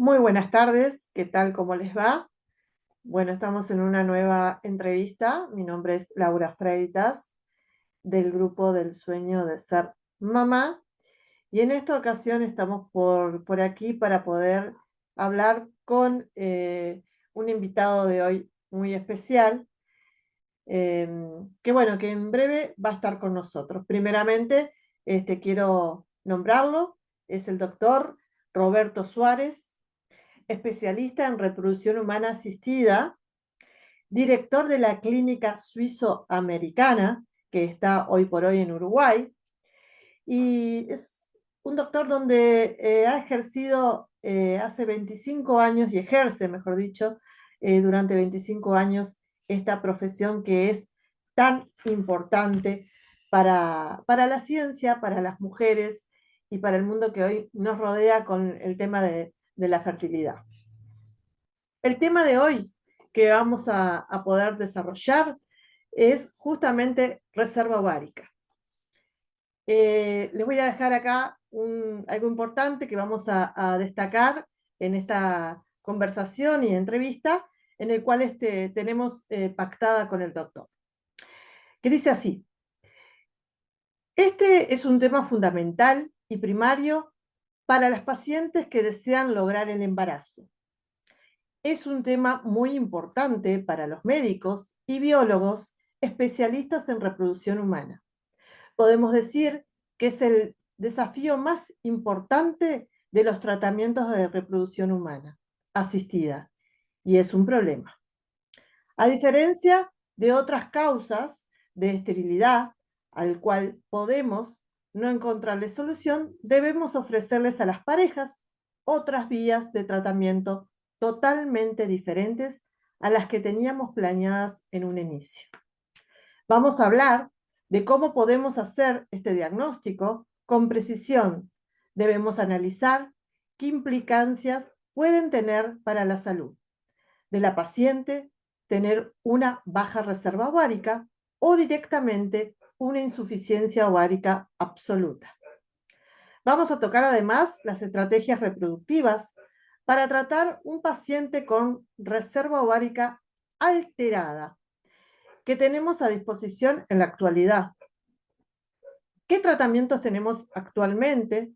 Muy buenas tardes, ¿qué tal? ¿Cómo les va? Bueno, estamos en una nueva entrevista. Mi nombre es Laura Freitas, del grupo del sueño de ser mamá. Y en esta ocasión estamos por aquí para poder hablar con un invitado de hoy muy especial, que bueno, que en breve va a estar con nosotros. Primeramente, quiero nombrarlo, es el doctor Roberto Suárez, especialista en reproducción humana asistida, director de la clínica suizo-americana, que está hoy por hoy en Uruguay, y es un doctor donde ha ejercido hace 25 años, y ejerce, mejor dicho, durante 25 años esta profesión que es tan importante para la ciencia, para las mujeres y para el mundo que hoy nos rodea con el tema de la fertilidad. El tema de hoy que vamos a poder desarrollar es justamente reserva ovárica. Les voy a dejar acá algo importante que vamos a destacar en esta conversación y entrevista, en el cual tenemos pactada con el doctor, que dice así: este es un tema fundamental y primario para las pacientes que desean lograr el embarazo. Es un tema muy importante para los médicos y biólogos especialistas en reproducción humana. Podemos decir que es el desafío más importante de los tratamientos de reproducción humana asistida, y es un problema. A diferencia de otras causas de esterilidad, al cual podemos no encontrarle solución, debemos ofrecerles a las parejas otras vías de tratamiento totalmente diferentes a las que teníamos planeadas en un inicio. Vamos a hablar de cómo podemos hacer este diagnóstico con precisión. Debemos analizar qué implicancias pueden tener para la salud de la paciente tener una baja reserva ovárica o directamente una insuficiencia ovárica absoluta. Vamos a tocar además las estrategias reproductivas para tratar un paciente con reserva ovárica alterada que tenemos a disposición en la actualidad. ¿Qué tratamientos tenemos actualmente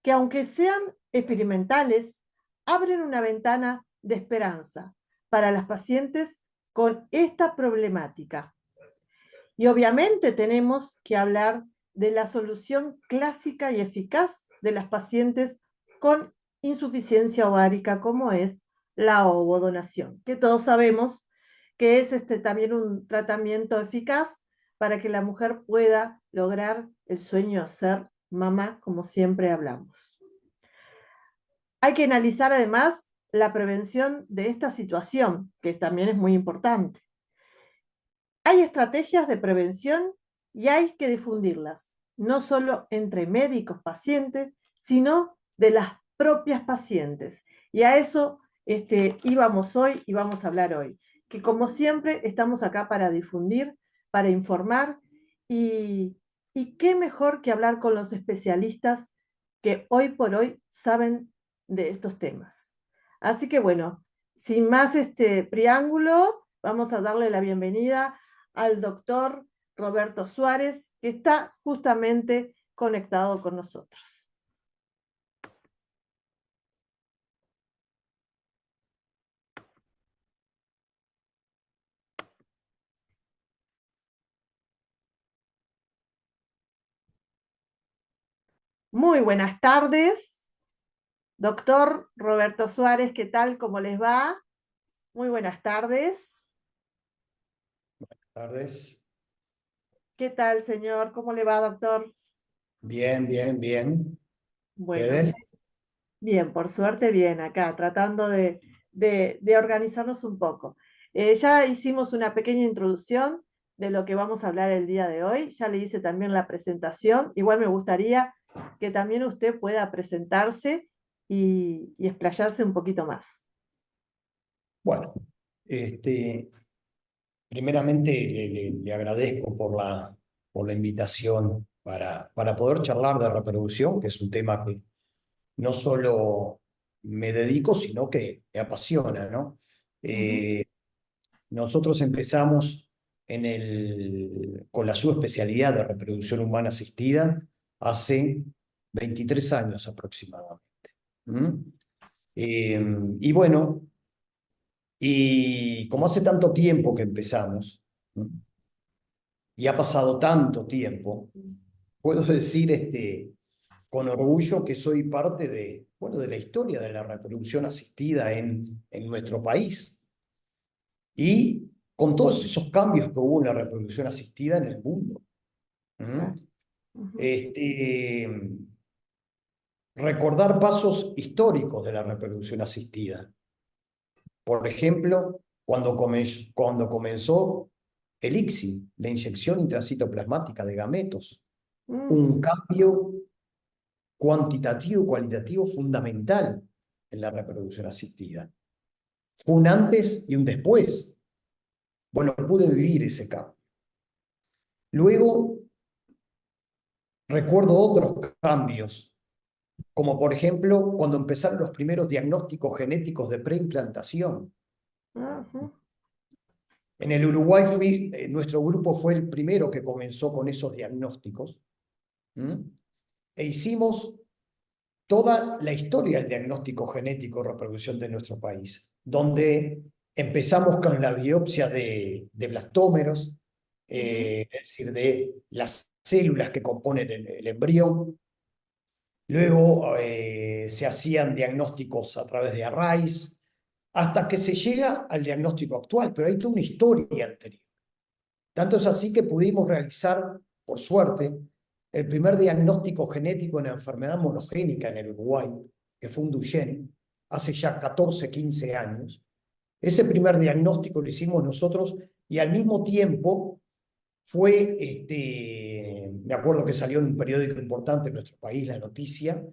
que, aunque sean experimentales, abren una ventana de esperanza para las pacientes con esta problemática? Y obviamente tenemos que hablar de la solución clásica y eficaz de las pacientes con insuficiencia ovárica, como es la ovodonación, que todos sabemos que es también un tratamiento eficaz para que la mujer pueda lograr el sueño de ser mamá, como siempre hablamos. Hay que analizar además la prevención de esta situación, que también es muy importante. Hay estrategias de prevención y hay que difundirlas, no solo entre médicos pacientes, sino de las propias pacientes. Y a eso íbamos hoy y vamos a hablar hoy, que como siempre estamos acá para difundir, para informar, y, y qué mejor que hablar con los especialistas que hoy por hoy saben de estos temas. Así que bueno, sin más preámbulo, vamos a darle la bienvenida al doctor Roberto Suárez, que está justamente conectado con nosotros. Muy buenas tardes, doctor Roberto Suárez, ¿qué tal? ¿Cómo les va? Muy buenas tardes. Tardes. ¿Qué tal, señor? ¿Cómo le va, doctor? Bien, bien, bien. Bueno, ¿Ustedes? bien, por suerte bien, acá, tratando de organizarnos un poco. Ya hicimos una pequeña introducción de lo que vamos a hablar el día de hoy. Ya le hice también la presentación. Igual me gustaría que también usted pueda presentarse y explayarse un poquito más. Bueno, este, primeramente le agradezco por la invitación para poder charlar de reproducción, que es un tema que no solo me dedico, sino que me apasiona, ¿no? Ujú. Nosotros empezamos con la subespecialidad de reproducción humana asistida hace 23 años aproximadamente. ¿Mm? Y bueno, y como hace tanto tiempo que empezamos, ¿mm? Y ha pasado tanto tiempo, puedo decir con orgullo que soy parte bueno, de la historia de la reproducción asistida en nuestro país y con todos esos cambios que hubo en la reproducción asistida en el mundo. ¿Mm? Claro. Ujú. Este, recordar pasos históricos de la reproducción asistida. Por ejemplo, cuando comenzó el ICSI, la inyección intracitoplasmática de gametos, Mm. un cambio cuantitativo y cualitativo fundamental en la reproducción asistida. Fue un antes y un después. Bueno, pude vivir ese cambio. Luego recuerdo otros cambios, como por ejemplo cuando empezaron los primeros diagnósticos genéticos de preimplantación. Ujú. En el Uruguay nuestro grupo fue el primero que comenzó con esos diagnósticos. ¿Mm? E hicimos toda la historia del diagnóstico genético de reproducción de nuestro país, donde empezamos con la biopsia de blastómeros, Ujú. es decir, de las células que componen el embrión. Luego se hacían diagnósticos a través de arrays, hasta que se llega al diagnóstico actual, pero hay toda una historia anterior. Tanto es así que pudimos realizar, por suerte, el primer diagnóstico genético en la enfermedad monogénica en el Uruguay, que fue un Duchenne, hace ya 14, 15 años. Ese primer diagnóstico lo hicimos nosotros y al mismo tiempo me acuerdo que salió en un periódico importante en nuestro país la noticia,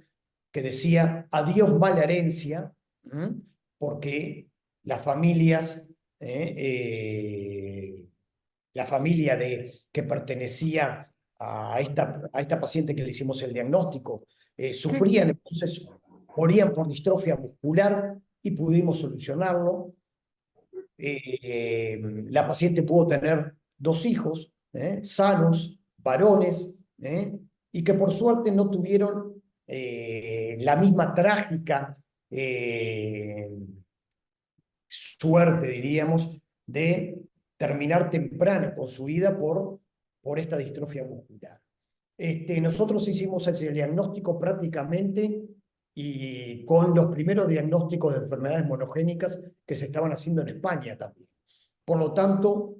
que decía, adiós mala herencia, ¿m? Porque las familias la familia que pertenecía a esta paciente que le hicimos el diagnóstico, Sí. sufrían, entonces morían por distrofia muscular y pudimos solucionarlo. La paciente pudo tener 2 hijos sanos, varones, y que por suerte no tuvieron la misma trágica eh, suerte, diríamos, de terminar temprano con su vida por esta distrofia muscular. Nosotros hicimos el diagnóstico prácticamente y con los primeros diagnósticos de enfermedades monogénicas que se estaban haciendo en España también. Por lo tanto,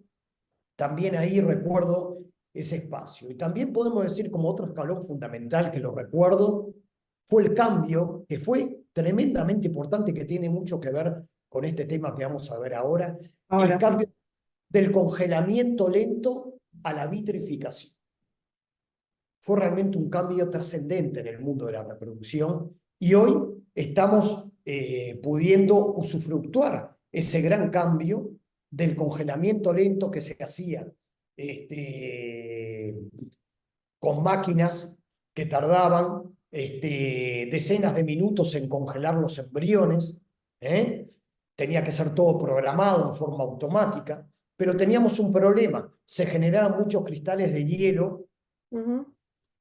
también ahí recuerdo ese espacio. Y también podemos decir como otro escalón fundamental que lo recuerdo, fue el cambio, que fue tremendamente importante, que tiene mucho que ver con este tema que vamos a ver ahora, el Ahora sí. cambio del congelamiento lento a la vitrificación. Fue realmente un cambio trascendente en el mundo de la reproducción y hoy estamos pudiendo usufructuar ese gran cambio del congelamiento lento que se hacía con máquinas que tardaban decenas de minutos en congelar los embriones. ¿eh? Tenía que ser todo programado en forma automática, pero teníamos un problema, se generaban muchos cristales de hielo Ujú.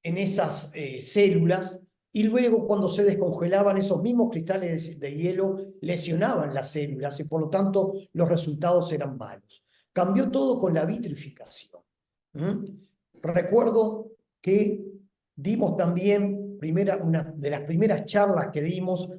en esas células y luego cuando se descongelaban esos mismos cristales de hielo lesionaban las células y por lo tanto los resultados eran malos. Cambió todo con la vitrificación. ¿Mm? Recuerdo que dimos también una de las primeras charlas que dimos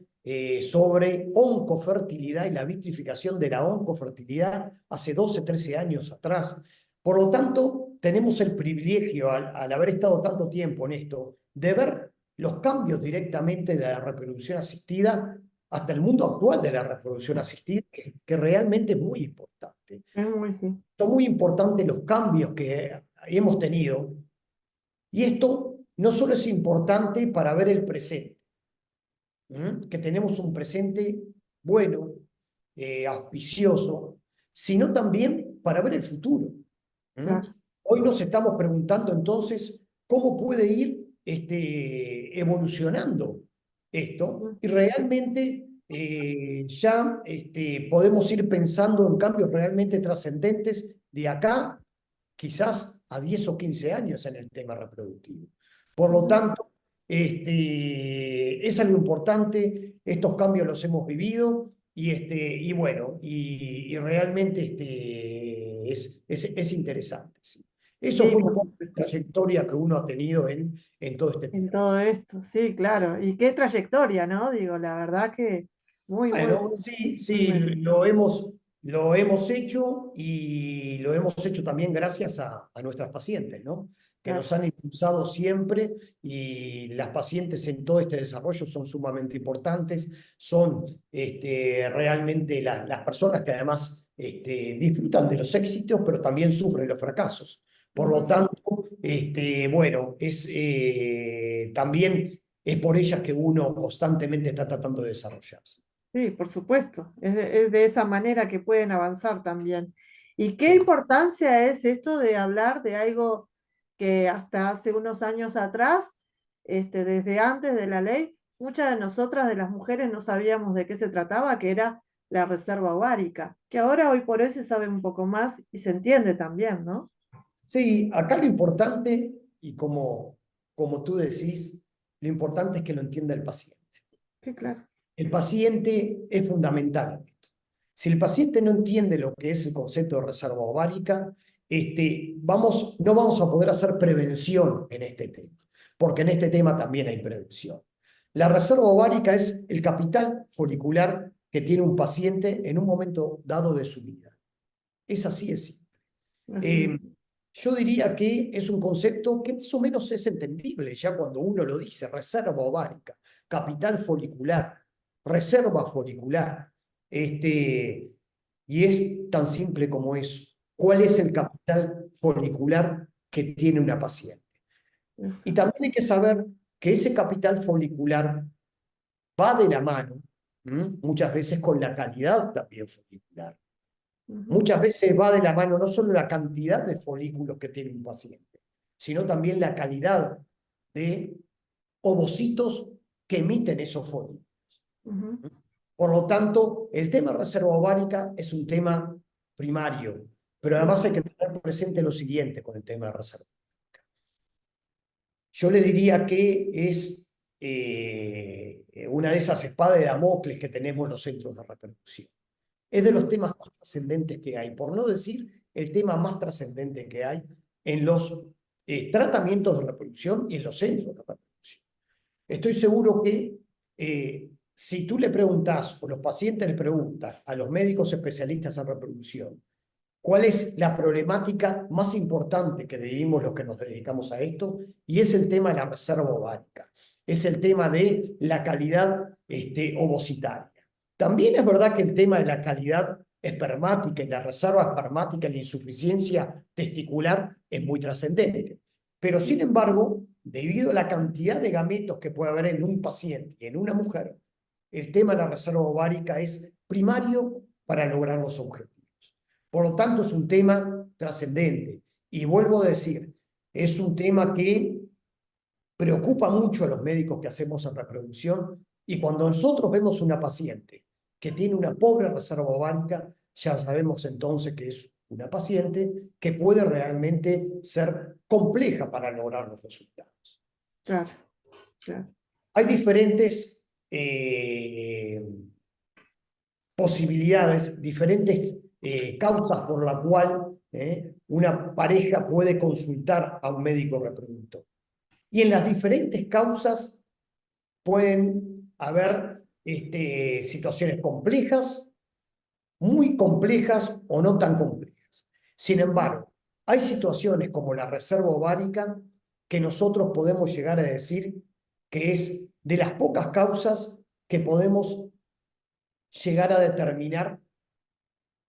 sobre oncofertilidad y la vitrificación de la oncofertilidad hace 12, 13 años atrás. Por lo tanto, tenemos el privilegio, al haber estado tanto tiempo en esto, de ver los cambios directamente de la reproducción asistida hasta el mundo actual de la reproducción asistida, que realmente es muy importante. Es muy sí. Son muy importantes los cambios que hemos tenido, y esto no solo es importante para ver el presente, que tenemos un presente bueno, auspicioso, sino también para ver el futuro. Claro. Hoy nos estamos preguntando entonces cómo puede ir evolucionando esto, Ujú. y realmente ya podemos ir pensando en cambios realmente trascendentes de acá, quizás a 10 o 15 años en el tema reproductivo. Por lo Ujú. tanto, es algo importante, estos cambios los hemos vivido y bueno, y realmente es interesante. ¿Sí? Eso Sí, fue un por poco la supuesto. trayectoria que uno ha tenido en todo este En tiempo. todo esto, sí, claro. Y qué trayectoria, ¿no? Digo, la verdad que muy, muy Bueno, buena, sí, muy sí, buena. lo hemos hecho y lo hemos hecho también gracias a nuestras pacientes, ¿no? Que Claro. nos han impulsado siempre y las pacientes en todo este desarrollo son sumamente importantes, son realmente las personas que además disfrutan de los éxitos, pero también sufren los fracasos. Por lo Ujú. tanto, bueno, también es por ellas que uno constantemente está tratando de desarrollarse. Sí, por supuesto. Es de esa manera que pueden avanzar también. ¿Y qué Sí. importancia es esto de hablar de algo que hasta hace unos años atrás, desde antes de la ley, muchas de nosotras, de las mujeres, no sabíamos de qué se trataba, que era la reserva ovárica, que ahora hoy por hoy se sabe un poco más y se entiende también, ¿no? Sí, acá lo importante, y como tú decís, lo importante es que lo entienda el paciente. Sí, claro. El paciente es fundamental en esto. Si el paciente no entiende lo que es el concepto de reserva ovárica, no vamos a poder hacer prevención en este tema, porque en este tema también hay prevención. La reserva ovárica es el capital folicular que tiene un paciente en un momento dado de su vida. Es así de simple. Así es. Eh, yo diría que es un concepto que más o menos es entendible ya cuando uno lo dice, reserva ovárica, capital folicular, reserva folicular. Y es tan simple como eso. ¿Cuál es el capital folicular que tiene una paciente? Y Eso. también hay que saber que ese capital folicular va de la mano, muchas veces con la calidad también folicular. Ujú. Muchas veces va de la mano no solo la cantidad de folículos que tiene un paciente, sino también la calidad de ovocitos que emiten esos folículos. Ujú. Por lo tanto, el tema reserva ovárica es un tema primario, pero Sí. además hay que tener presente lo siguiente con el tema de reserva. Yo le diría que es una de esas espadas de Damocles que tenemos en los centros de reproducción. Es de los Ujú. temas más trascendentes que hay, por no decir el tema más trascendente que hay en los tratamientos de reproducción y en los centros de reproducción. Estoy seguro que si tú le preguntas o los pacientes le preguntan a los médicos especialistas en reproducción cuál es la problemática más importante que vivimos los que nos dedicamos a esto, y es el tema de la reserva ovárica, es el tema de la calidad ovocitaria. También es verdad que el tema de la calidad espermática y la reserva espermática y la insuficiencia testicular es muy trascendente. Pero sin embargo, debido a la cantidad de gametos que puede haber en un paciente y en una mujer, el tema de la reserva ovárica es primario para lograr los objetivos. Por lo tanto, es un tema trascendente. Y vuelvo a decir, es un tema que preocupa mucho a los médicos que hacemos en reproducción y cuando nosotros vemos una paciente que tiene una pobre reserva ovárica, ya sabemos entonces que es una paciente que puede realmente ser compleja para lograr los resultados. Claro, claro. Hay diferentes posibilidades, diferentes causas por la cual una pareja puede consultar a un médico reproductor. Y en las diferentes causas pueden haber situaciones complejas, muy complejas o no tan complejas. Sin Ujú. embargo, hay situaciones como la reserva ovárica que nosotros podemos llegar a decir que es de las pocas causas que podemos llegar a determinar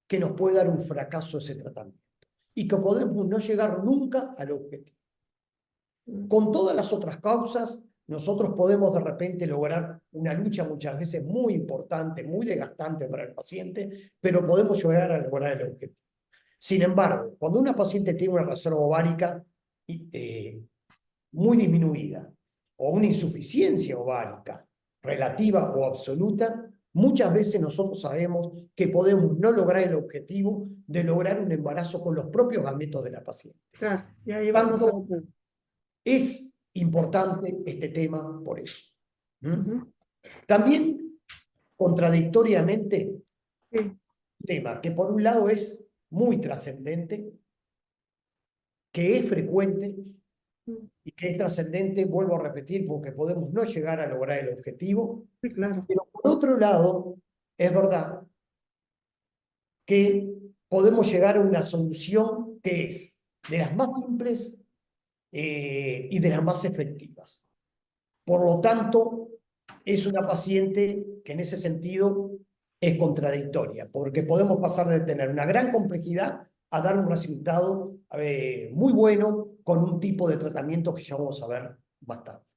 que nos puede dar un fracaso ese tratamiento y que podemos no llegar nunca al objetivo. Mm. Con todas las otras causas, nosotros podemos de repente lograr una lucha muchas veces muy importante, muy desgastante para el paciente, pero podemos llegar a lograr el objetivo. Sin embargo, cuando una paciente tiene una reserva ovárica muy disminuida o una insuficiencia ovárica relativa o absoluta, Muchas veces nosotros sabemos que podemos no lograr el objetivo de lograr un embarazo con los propios gametos de la paciente. Claro, y ahí vamos a Tanto otro. es importante este tema por eso. ¿Mm? Ujú. También, contradictoriamente, Sí. un tema que por un lado es muy trascendente, que es frecuente Mm. y que es trascendente, vuelvo a repetir, porque podemos no llegar a lograr el objetivo, Sí, claro. pero por otro lado, es verdad que podemos llegar a una solución que es de las más simples y de las más efectivas. Por lo tanto, es una paciente que en ese sentido es contradictoria, porque podemos pasar de tener una gran complejidad a dar un resultado muy bueno con un tipo de tratamiento que ya vamos a ver bastante.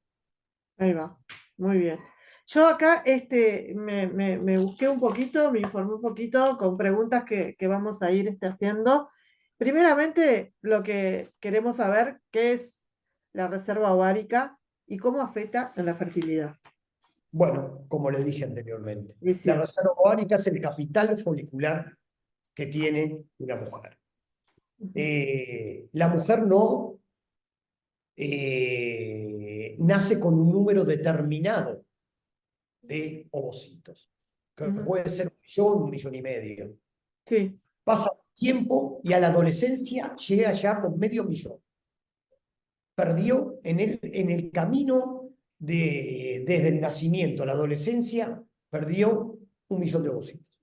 Ahí va. Muy bien. Yo acá me busqué un poquito, me informé un poquito con preguntas que vamos a ir haciendo. Primeramente, lo que queremos saber, qué es la reserva ovárica y cómo afecta en la fertilidad. Bueno, como le dije anteriormente, la Visión. reserva ovárica es el capital folicular que tiene una mujer. Ujú, La mujer no nace con un número determinado de ovocitos, que ujú. puede ser 1.000.000, 1.500.000. Sí. Pasa tiempo y a la adolescencia llega ya con 500.000. Perdió en el camino desde el nacimiento a la adolescencia, perdió 1.000.000 de ovocitos.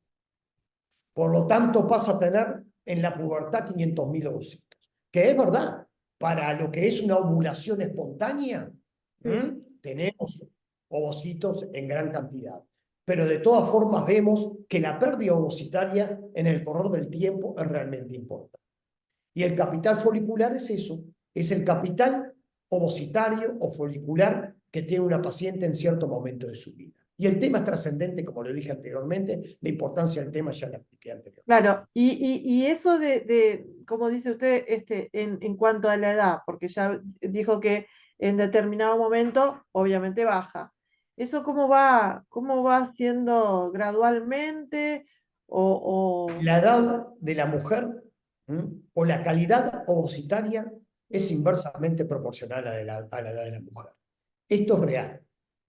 Por lo tanto, pasa a tener en la pubertad 500.000 ovocitos. Que es verdad, para lo que es una ovulación espontánea, Sí. tenemos ovocitos en gran cantidad. Pero de todas formas vemos que la pérdida ovocitaria en el correr del tiempo es realmente importante. Y el capital folicular es eso, es el capital ovocitario o folicular que tiene una paciente en cierto momento de su vida. Y el tema es trascendente, como lo dije anteriormente, la importancia del tema ya la expliqué anteriormente. Claro, y eso como dice usted, en cuanto a la edad, porque ya dijo que en determinado momento obviamente baja. ¿Eso cómo va siendo gradualmente o... La edad de la mujer o la calidad ovocitaria es inversamente proporcional a la edad de la mujer. Esto es real.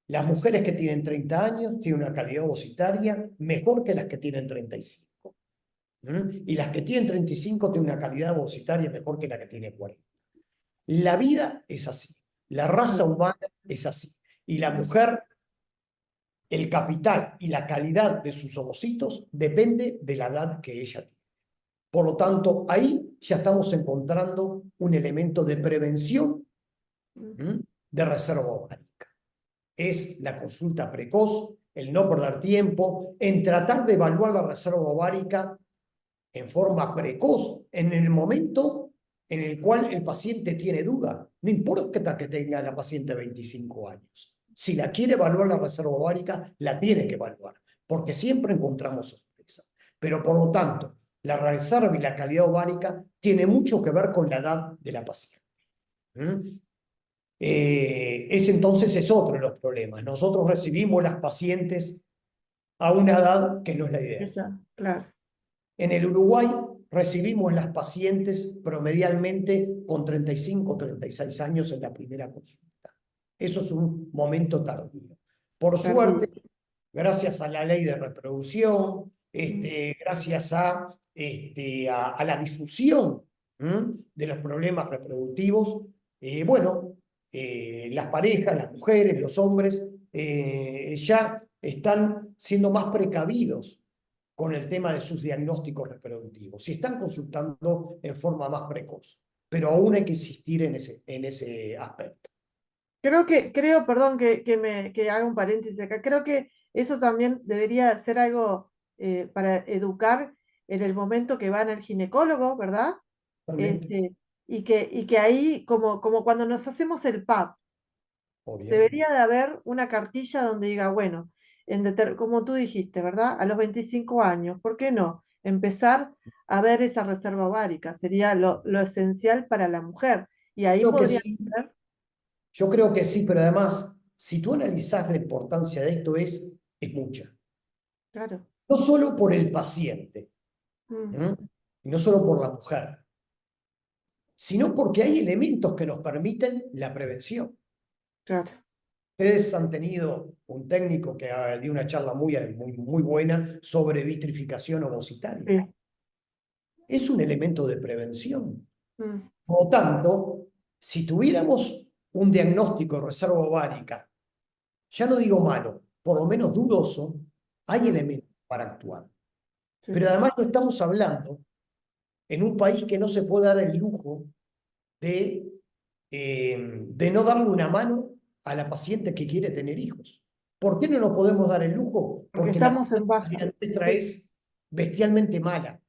Las mujeres que tienen 30 años tienen una calidad ovocitaria mejor que las que tienen 35. Y las que tienen 35 tienen una calidad ovocitaria mejor que la que tiene 40. La vida es así. La raza humana es así. Y la mujer, el capital y la calidad de sus ovocitos depende de la edad que ella tiene. Por lo tanto, ahí ya estamos encontrando un elemento de prevención de reserva ovárica. Es la consulta precoz, el no perder tiempo, en tratar de evaluar la reserva ovárica en forma precoz, en el momento en el cual el paciente tiene duda. No importa que tenga la paciente 25 años. Si la quiere evaluar la reserva ovárica, la tiene que evaluar, porque siempre encontramos sorpresas. Pero por lo tanto, la reserva y la calidad ovárica tiene mucho que ver con la edad de la paciente. Ese entonces es otro de los problemas. Nosotros recibimos las pacientes a una edad que no es la ideal. Claro. En el Uruguay recibimos las pacientes promedialmente con 35 o 36 años en la primera consulta. Eso es un momento tardío. Por Tardío. suerte, gracias a la ley de reproducción, Mm. gracias a la difusión de los problemas reproductivos, bueno, las parejas, las mujeres, los hombres, ya están siendo más precavidos con el tema de sus diagnósticos reproductivos. Si están consultando en forma más precoz, pero aún hay que insistir en ese aspecto. Perdón que haga un paréntesis acá, creo que eso también debería ser algo para educar en el momento que van al ginecólogo, ¿verdad? Realmente, Este, y que ahí, como cuando nos hacemos el PAP, obviamente. debería de haber una cartilla donde diga, bueno, como tú dijiste, ¿verdad? A los 25 años, ¿por qué no? Empezar a ver esa reserva ovárica, sería lo esencial para la mujer. Y ahí Creo que podría sí, ser, yo creo que sí, pero además, si tú analizás la importancia de esto, es mucha. Claro. No solo por el paciente, Mm, ¿m? Y no solo por la mujer, sino porque hay elementos que nos permiten la prevención. claro. Ustedes han tenido un técnico que dio una charla muy buena sobre vitrificación ovocitaria. Sí. Es un elemento de prevención. Mm, Por lo tanto, si tuviéramos un diagnóstico de reserva ovárica, ya no digo malo, por lo menos dudoso, hay mm, elementos para actuar. sí. Pero además no estamos hablando en un país que no se puede dar el lujo de no darle una mano a la paciente que quiere tener hijos. ¿Por qué no nos podemos dar el lujo? Porque Porque la estamos tasa en baja. nuestra Sí, es bestialmente mala.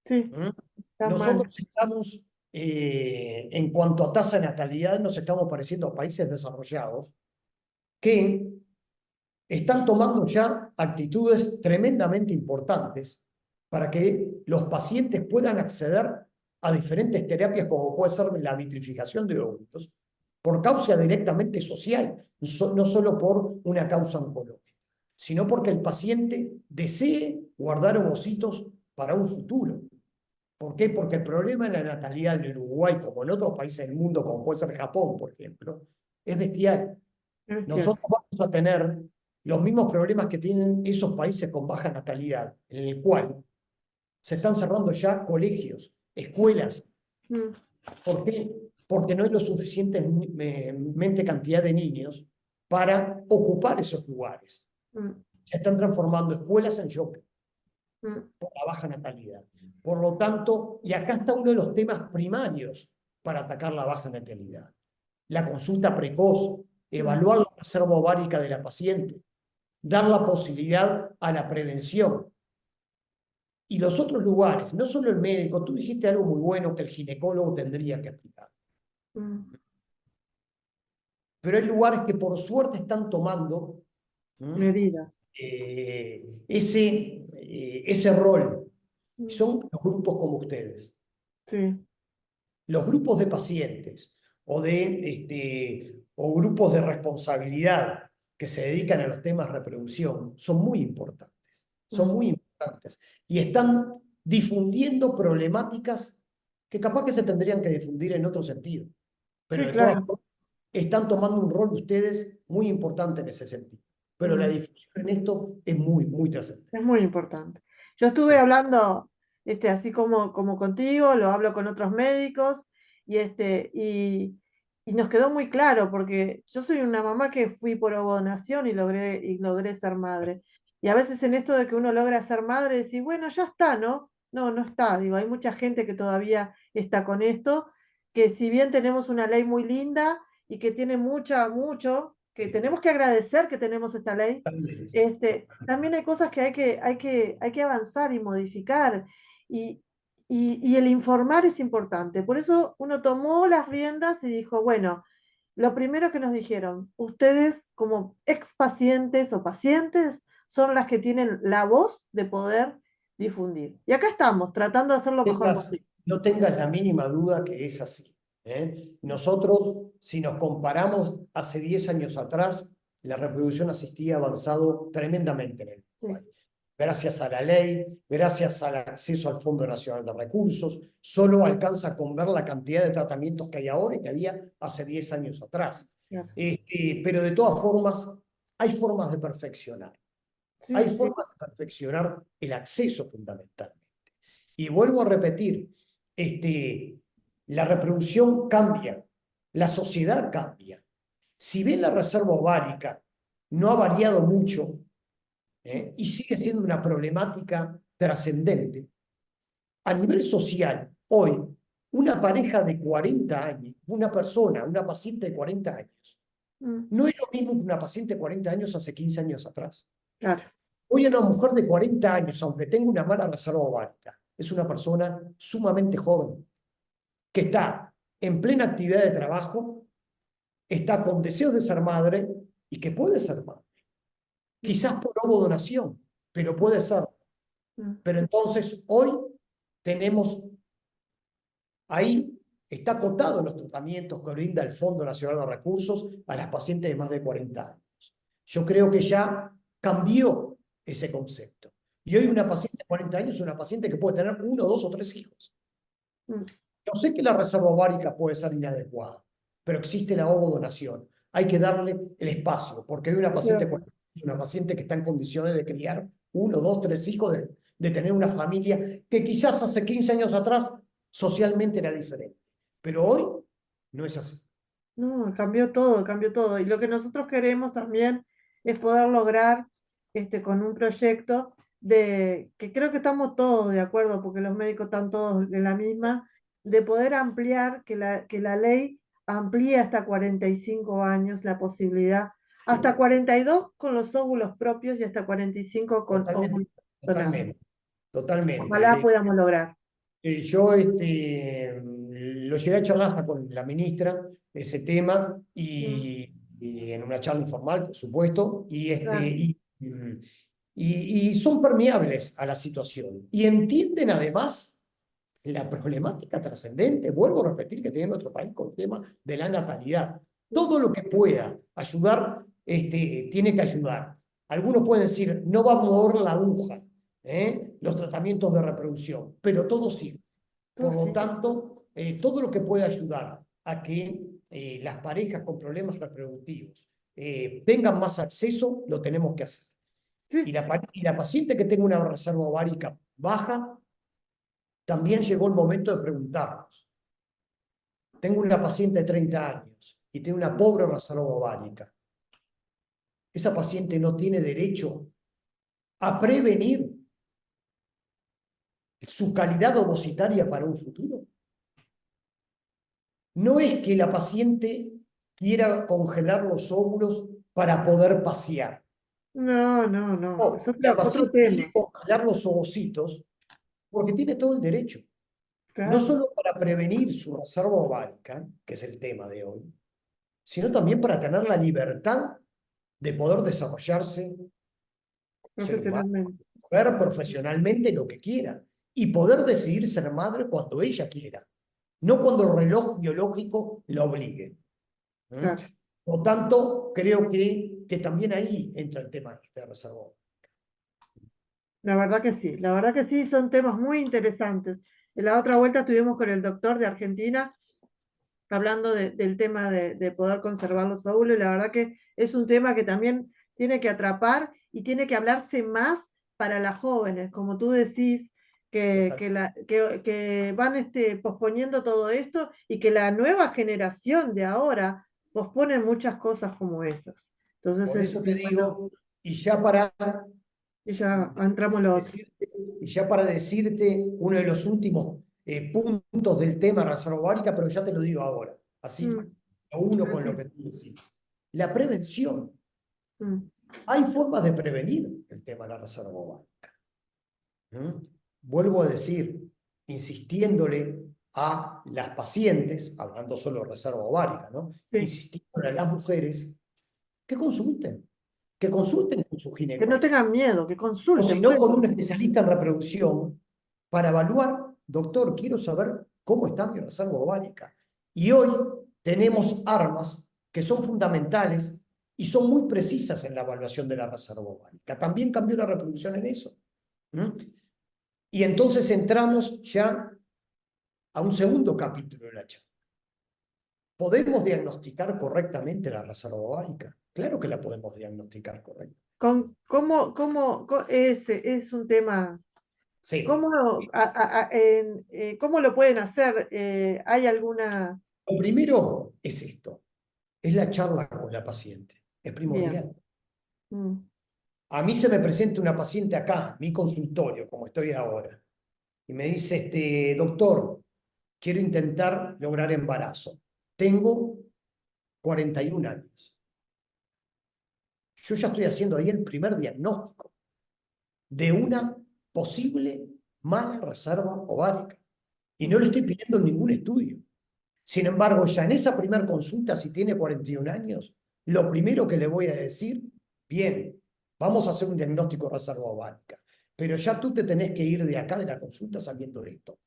sí, ¿Mm? está mal. Nosotros estamos, en cuanto a tasa de natalidad, nos estamos pareciendo a países desarrollados que están tomando ya actitudes tremendamente importantes para que los pacientes puedan acceder a diferentes terapias, como puede ser la vitrificación de óvulos, por causa directamente social, no solo por una causa oncológica, sino porque el paciente desee guardar ovocitos para un futuro. ¿Por qué? Porque el problema de la natalidad en Uruguay, como en otros países del mundo, como puede ser Japón, por ejemplo, es bestial. Es cierto. Nosotros vamos a tener los mismos problemas que tienen esos países con baja natalidad, en el cual se están cerrando ya colegios, escuelas. Mm, ¿Por qué? Porque no hay lo suficientemente cantidad de niños para ocupar esos lugares. mm, Se están transformando escuelas en shopping mm, por la baja natalidad. Por lo tanto, y acá está uno de los temas primarios para atacar la baja natalidad. La consulta precoz, mm. evaluar la reserva ovárica de la paciente, dar la posibilidad a la prevención. Y los otros lugares, no solo el médico, tú dijiste algo muy bueno que el ginecólogo tendría que aplicar. Mm, Pero hay lugares que por suerte están tomando medidas. ese rol. Mm, Son los grupos como ustedes. sí, Los grupos de pacientes o grupos de responsabilidad que se dedican a los temas de reproducción son muy importantes. Son mm, muy importantes. Y están difundiendo problemáticas que capaz que se tendrían que difundir en otro sentido. Pero sí, de todas claro. formas, están tomando un rol ustedes muy importante en ese sentido. Pero la Mm, difusión en esto es muy trascendente. es muy importante. Yo estuve Sí. hablando, así como contigo, lo hablo con otros médicos, y nos quedó muy claro, porque yo soy una mamá que fui por ovodonación y logré ser madre. Y a veces en esto de que uno logra ser madre, decís, bueno, ya está, ¿no? No, no está. Digo, hay mucha gente que todavía está con esto, que si bien tenemos una ley muy linda y que tiene mucho, que tenemos que agradecer que tenemos esta ley, también hay cosas que hay que avanzar y modificar. Y, y el informar es importante. Por eso uno tomó las riendas y dijo, bueno, lo primero que nos dijeron, ustedes como ex pacientes o pacientes son las que tienen la voz de poder difundir. Y acá estamos, tratando de hacer lo mejor posible. No tengas la mínima duda que es así. Nosotros, si nos comparamos hace 10 años atrás, la reproducción asistida ha avanzado tremendamente en el Sí, Uruguay. Gracias a la ley, gracias al acceso al Fondo Nacional de Recursos, solo alcanza con ver la cantidad de tratamientos que hay ahora y que había hace 10 años atrás. claro. Pero de todas formas, hay formas de perfeccionar. Hay Sí, sí, formas de perfeccionar el acceso fundamentalmente. Y vuelvo a repetir, la reproducción cambia, la sociedad cambia. Si bien la reserva ovárica no ha variado mucho, y sigue siendo una problemática trascendente, a nivel social, hoy, una pareja de 40 años, una paciente de 40 años, mm, no es lo mismo que una paciente de 40 años hace 15 años atrás. claro. Hoy una mujer de 40 años, aunque tenga una mala reserva ovárica, es una persona sumamente joven, que está en plena actividad de trabajo, está con deseos de ser madre y que puede ser madre. Mm, Quizás por ovodonación, pero puede ser. mm, Pero entonces hoy tenemos ahí, está acotado los tratamientos que brinda el Fondo Nacional de Recursos a las pacientes de más de 40 años. Yo creo que ya cambió ese concepto. Y hoy una paciente de 40 años es una paciente que puede tener 1, 2 o 3 hijos. Mm. Yo sé que la reserva ovárica puede ser inadecuada, pero existe la ovodonación. Hay que darle el espacio, porque hay una paciente, una paciente que está en condiciones de criar 1, 2, 3 hijos, de tener una familia que quizás hace 15 años atrás socialmente era diferente. Pero hoy no es así. No, cambió todo, cambió todo. Y lo que nosotros queremos también es poder lograr con un proyecto que creo que estamos todos de acuerdo, porque los médicos están todos en la misma, de poder ampliar, que la ley amplíe hasta 45 años la posibilidad, hasta 42 con los óvulos propios y hasta 45 con Totalmente, óvulos donados. totalmente, totalmente. Ojalá podamos lograr. Yo lo llegué a charlar hasta con la ministra ese tema Mm, y en una charla informal, por supuesto, claro. y son permeables a la situación y entienden además la problemática trascendente, vuelvo a repetir, que tiene nuestro país con el tema de la natalidad. Todo lo que pueda ayudar, tiene que ayudar. Algunos pueden decir, no va a mover la aguja, los tratamientos de reproducción, pero todo sirve. Por lo Sí, tanto, todo lo que pueda ayudar a que las parejas con problemas reproductivos tengan más acceso, lo tenemos que hacer. sí. Y la paciente que tenga una reserva ovárica baja, también llegó el momento de preguntarnos. Tengo una paciente de 30 años y tiene una pobre reserva ovárica. ¿Esa paciente no tiene derecho a prevenir su calidad ovocitaria para un futuro? No es que la paciente quiera congelar los óvulos para poder pasear. No, no, no. Es No, la otro paciente tema. quiere congelar los ovocitos porque tiene todo el derecho. No Claro, solo para prevenir su reserva ovárica, que es el tema de hoy, sino también para tener la libertad de poder desarrollarse, ser humano, profesionalmente. mujer, profesionalmente, lo que quiera, y poder decidir ser madre cuando ella quiera, no cuando el reloj biológico la obligue. Claro. Por lo tanto, creo que también ahí entra el tema de reserva. La verdad que sí, la verdad que sí, son temas muy interesantes. En la otra vuelta estuvimos con el doctor de Argentina hablando del tema de poder conservar los óvulos, y la verdad que es un tema que también tiene que atrapar y tiene que hablarse más para las jóvenes, como tú decís, que van posponiendo todo esto y que la nueva generación de ahora pospone muchas cosas como esas. Entonces Por es eso te una buena, digo, y ya para y ya entramos en lo otro. decirte, uno de los últimos puntos del tema reserva ovárica, pero ya te lo digo ahora, así Mm, lo uno con lo así. que tú decís. La prevención. Mm, Hay formas de prevenir el tema de la reserva ovárica. Vuelvo a decir, insistiéndole a las pacientes, hablando solo de reserva ovárica, ¿no? sí. Insistiéndole a las mujeres que consulten con su Que no ginecólogo, tengan miedo, que o si consulten, no, pues. con un especialista en reproducción, para evaluar, doctor, quiero saber cómo está mi reserva ovárica. Y hoy tenemos armas que son fundamentales y son muy precisas en la evaluación de la reserva ovárica. También cambió la reproducción en eso. Y entonces entramos ya a un segundo capítulo de la charla. ¿Podemos diagnosticar correctamente la reserva ovárica? Claro que la podemos diagnosticar correctamente. Es un tema. Sí. ¿Cómo lo pueden hacer? ¿Hay alguna? Lo primero es esto, es la charla con la paciente, es Bien. primordial. Mm, A mí se me presenta una paciente acá, mi consultorio, como estoy ahora, y me dice, doctor, quiero intentar lograr embarazo. Tengo 41 años. Yo ya estoy haciendo ahí el primer diagnóstico de una posible mala reserva ovárica. Y no le estoy pidiendo ningún estudio. Sin embargo, ya en esa primera consulta, si tiene 41 años, lo primero que le voy a decir, bien, vamos a hacer un diagnóstico de reserva ovárica, pero ya tú te tenés que ir de acá de la consulta sabiendo esto.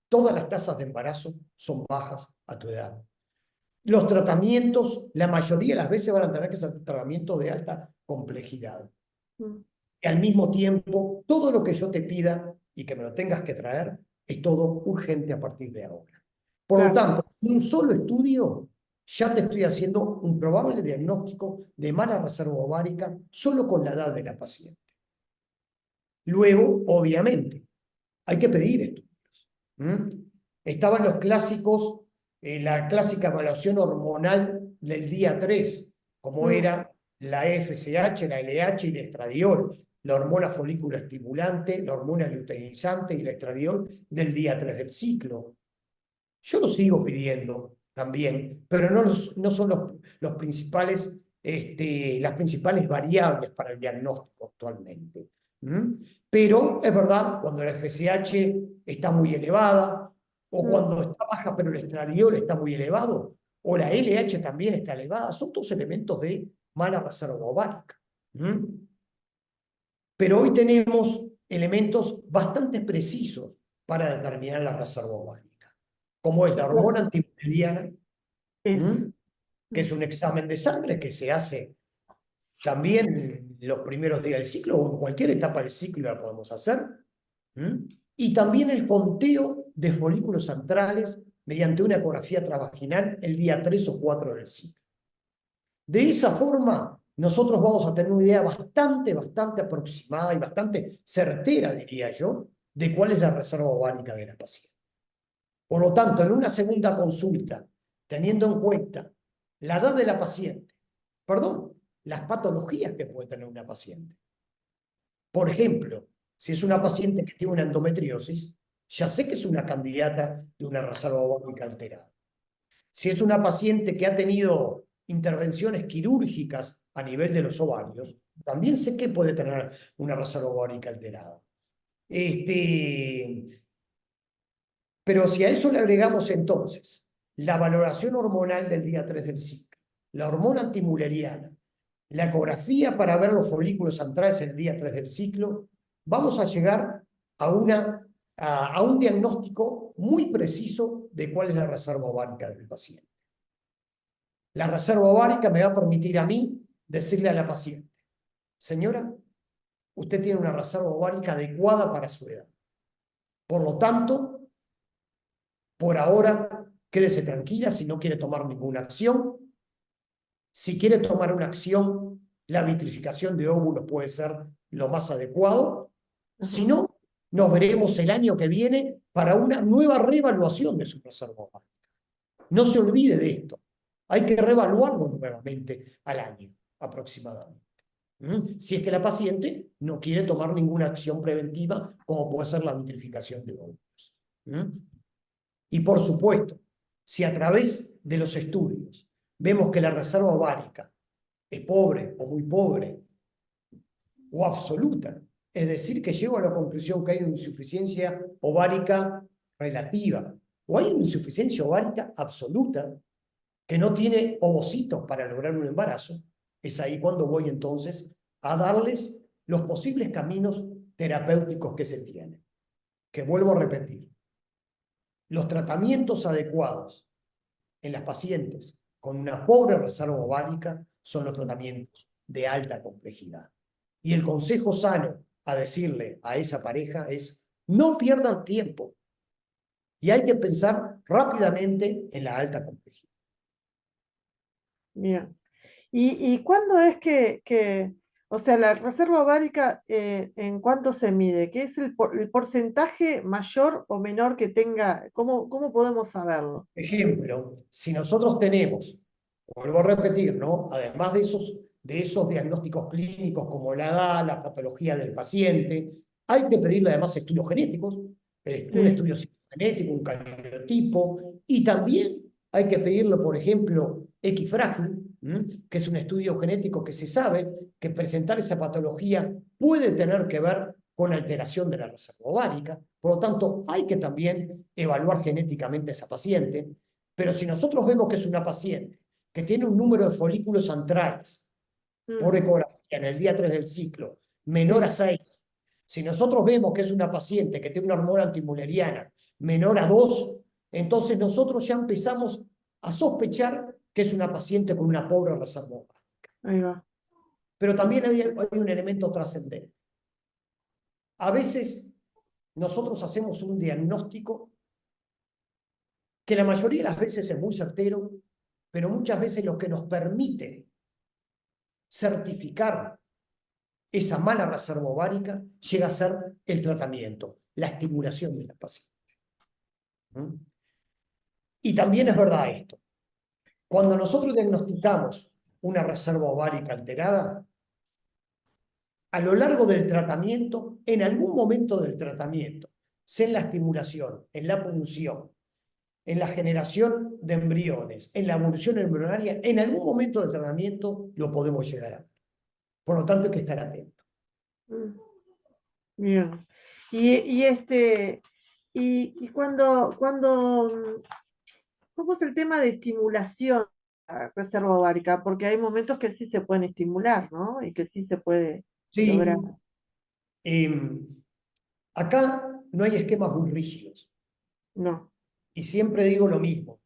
Todas las tasas de embarazo son bajas a tu edad. Los tratamientos, la mayoría de las veces van a tener que ser tratamientos de alta complejidad. mm. y al mismo tiempo todo lo que yo te pida y que me lo tengas que traer es todo urgente a partir de ahora. Por lo claro, tanto, en un solo estudio ya te estoy haciendo un probable diagnóstico de mala reserva ovárica solo con la edad de la paciente. Luego, obviamente, hay que pedir estudios. Estaban los clásicos, la clásica evaluación hormonal del día 3, como mm, era la FSH, la LH y la estradiol, la hormona folículo estimulante, la hormona luteinizante y la estradiol del día 3 del ciclo. Yo lo sigo pidiendo también, pero no son los principales, las principales variables para el diagnóstico actualmente. ¿Mm? Pero es verdad, cuando la FSH está muy elevada, o mm, cuando está baja pero el estradiol está muy elevado, o la LH también está elevada, son todos elementos de mala reserva ovárica. ¿Mm? Pero hoy tenemos elementos bastante precisos para determinar la reserva ovárica, como es la hormona antimulleriana, es, que mm, es un examen de sangre que se hace también en los primeros días del ciclo o en cualquier etapa del ciclo la podemos hacer. Y también el conteo de folículos centrales mediante una ecografía transvaginal el día 3 o 4 del ciclo. De esa forma, nosotros vamos a tener una idea bastante aproximada y bastante certera, diría yo, de cuál es la reserva ovárica de la paciente. Por lo tanto, en una segunda consulta, teniendo en cuenta la edad de la paciente, perdón, las patologías que puede tener una paciente. Por ejemplo, si es una paciente que tiene una endometriosis, ya sé que es una candidata de una reserva ovárica alterada. Si es una paciente que ha tenido intervenciones quirúrgicas a nivel de los ovarios, también sé que puede tener una reserva ovárica alterada. Pero si a eso le agregamos entonces la valoración hormonal del día 3 del ciclo, la hormona antimulleriana, la ecografía para ver los folículos centrales en el día 3 del ciclo, vamos a llegar a un diagnóstico muy preciso de cuál es la reserva ovárica del paciente. La reserva ovárica me va a permitir a mí decirle a la paciente, señora, usted tiene una reserva ovárica adecuada para su edad. Por lo tanto, por ahora, quédese tranquila si no quiere tomar ninguna acción. Si quiere tomar una acción, la vitrificación de óvulos puede ser lo más adecuado. Si ajá, no, nos veremos el año que viene para una nueva reevaluación de su reserva ovárica. No se olvide de esto. Hay que reevaluarlo nuevamente al año aproximadamente. Si es que la paciente no quiere tomar ninguna acción preventiva, como puede ser la vitrificación de óvulos. Y por supuesto, si a través de los estudios vemos que la reserva ovárica es pobre o muy pobre o absoluta, es decir, que llego a la conclusión que hay una insuficiencia ovárica relativa o hay una insuficiencia ovárica absoluta que no tiene ovocitos para lograr un embarazo, es ahí cuando voy entonces a darles los posibles caminos terapéuticos que se tienen. Que vuelvo a repetir, los tratamientos adecuados en las pacientes con una pobre reserva ovárica son los tratamientos de alta complejidad. Y el consejo sano a decirle a esa pareja es, no pierdan tiempo. Y hay que pensar rápidamente en la alta complejidad. bien. ¿Y cuándo es o sea, la reserva ovárica, en cuánto se mide? ¿Qué es el porcentaje mayor o menor que tenga? ¿Cómo podemos saberlo? Ejemplo, si nosotros tenemos, vuelvo a repetir, ¿no? Además de esos diagnósticos clínicos como la edad, la patología del paciente, hay que pedirle además estudios genéticos, un Sí. estudio genético, un cariotipo, y también hay que pedirle, por ejemplo, equifrágil, que es un estudio genético que se sabe que presentar esa patología puede tener que ver con alteración de la reserva ovárica. Por lo tanto, hay que también evaluar genéticamente a esa paciente. Pero si nosotros vemos que es una paciente que tiene un número de folículos centrales por Mm, ecografía en el día 3 del ciclo menor a sí. 6, si nosotros vemos que es una paciente que tiene una hormona antimulleriana menor a 2, entonces nosotros ya empezamos a sospechar que es una paciente con una pobre reserva ovárica. Ahí va. Pero también hay un elemento trascendente. a veces nosotros hacemos un diagnóstico que la mayoría de las veces es muy certero, pero muchas veces lo que nos permite certificar esa mala reserva ovárica llega a ser el tratamiento, la estimulación de la paciente. ¿Mm? Y también es verdad esto. Cuando nosotros diagnosticamos una reserva ovárica alterada, a lo largo del tratamiento, en algún momento del tratamiento, sea en la estimulación, en la punción, en la generación de embriones, en la evolución embrionaria, en algún momento del tratamiento lo podemos llegar a ver. Por lo tanto, hay que estar atento. Bien. Y ¿cómo es el tema de estimulación a la reserva ovárica? Porque hay momentos que sí se pueden estimular, ¿no? Y que sí se puede lograr. Sí, acá no hay esquemas muy rígidos. No, Y siempre digo lo mismo.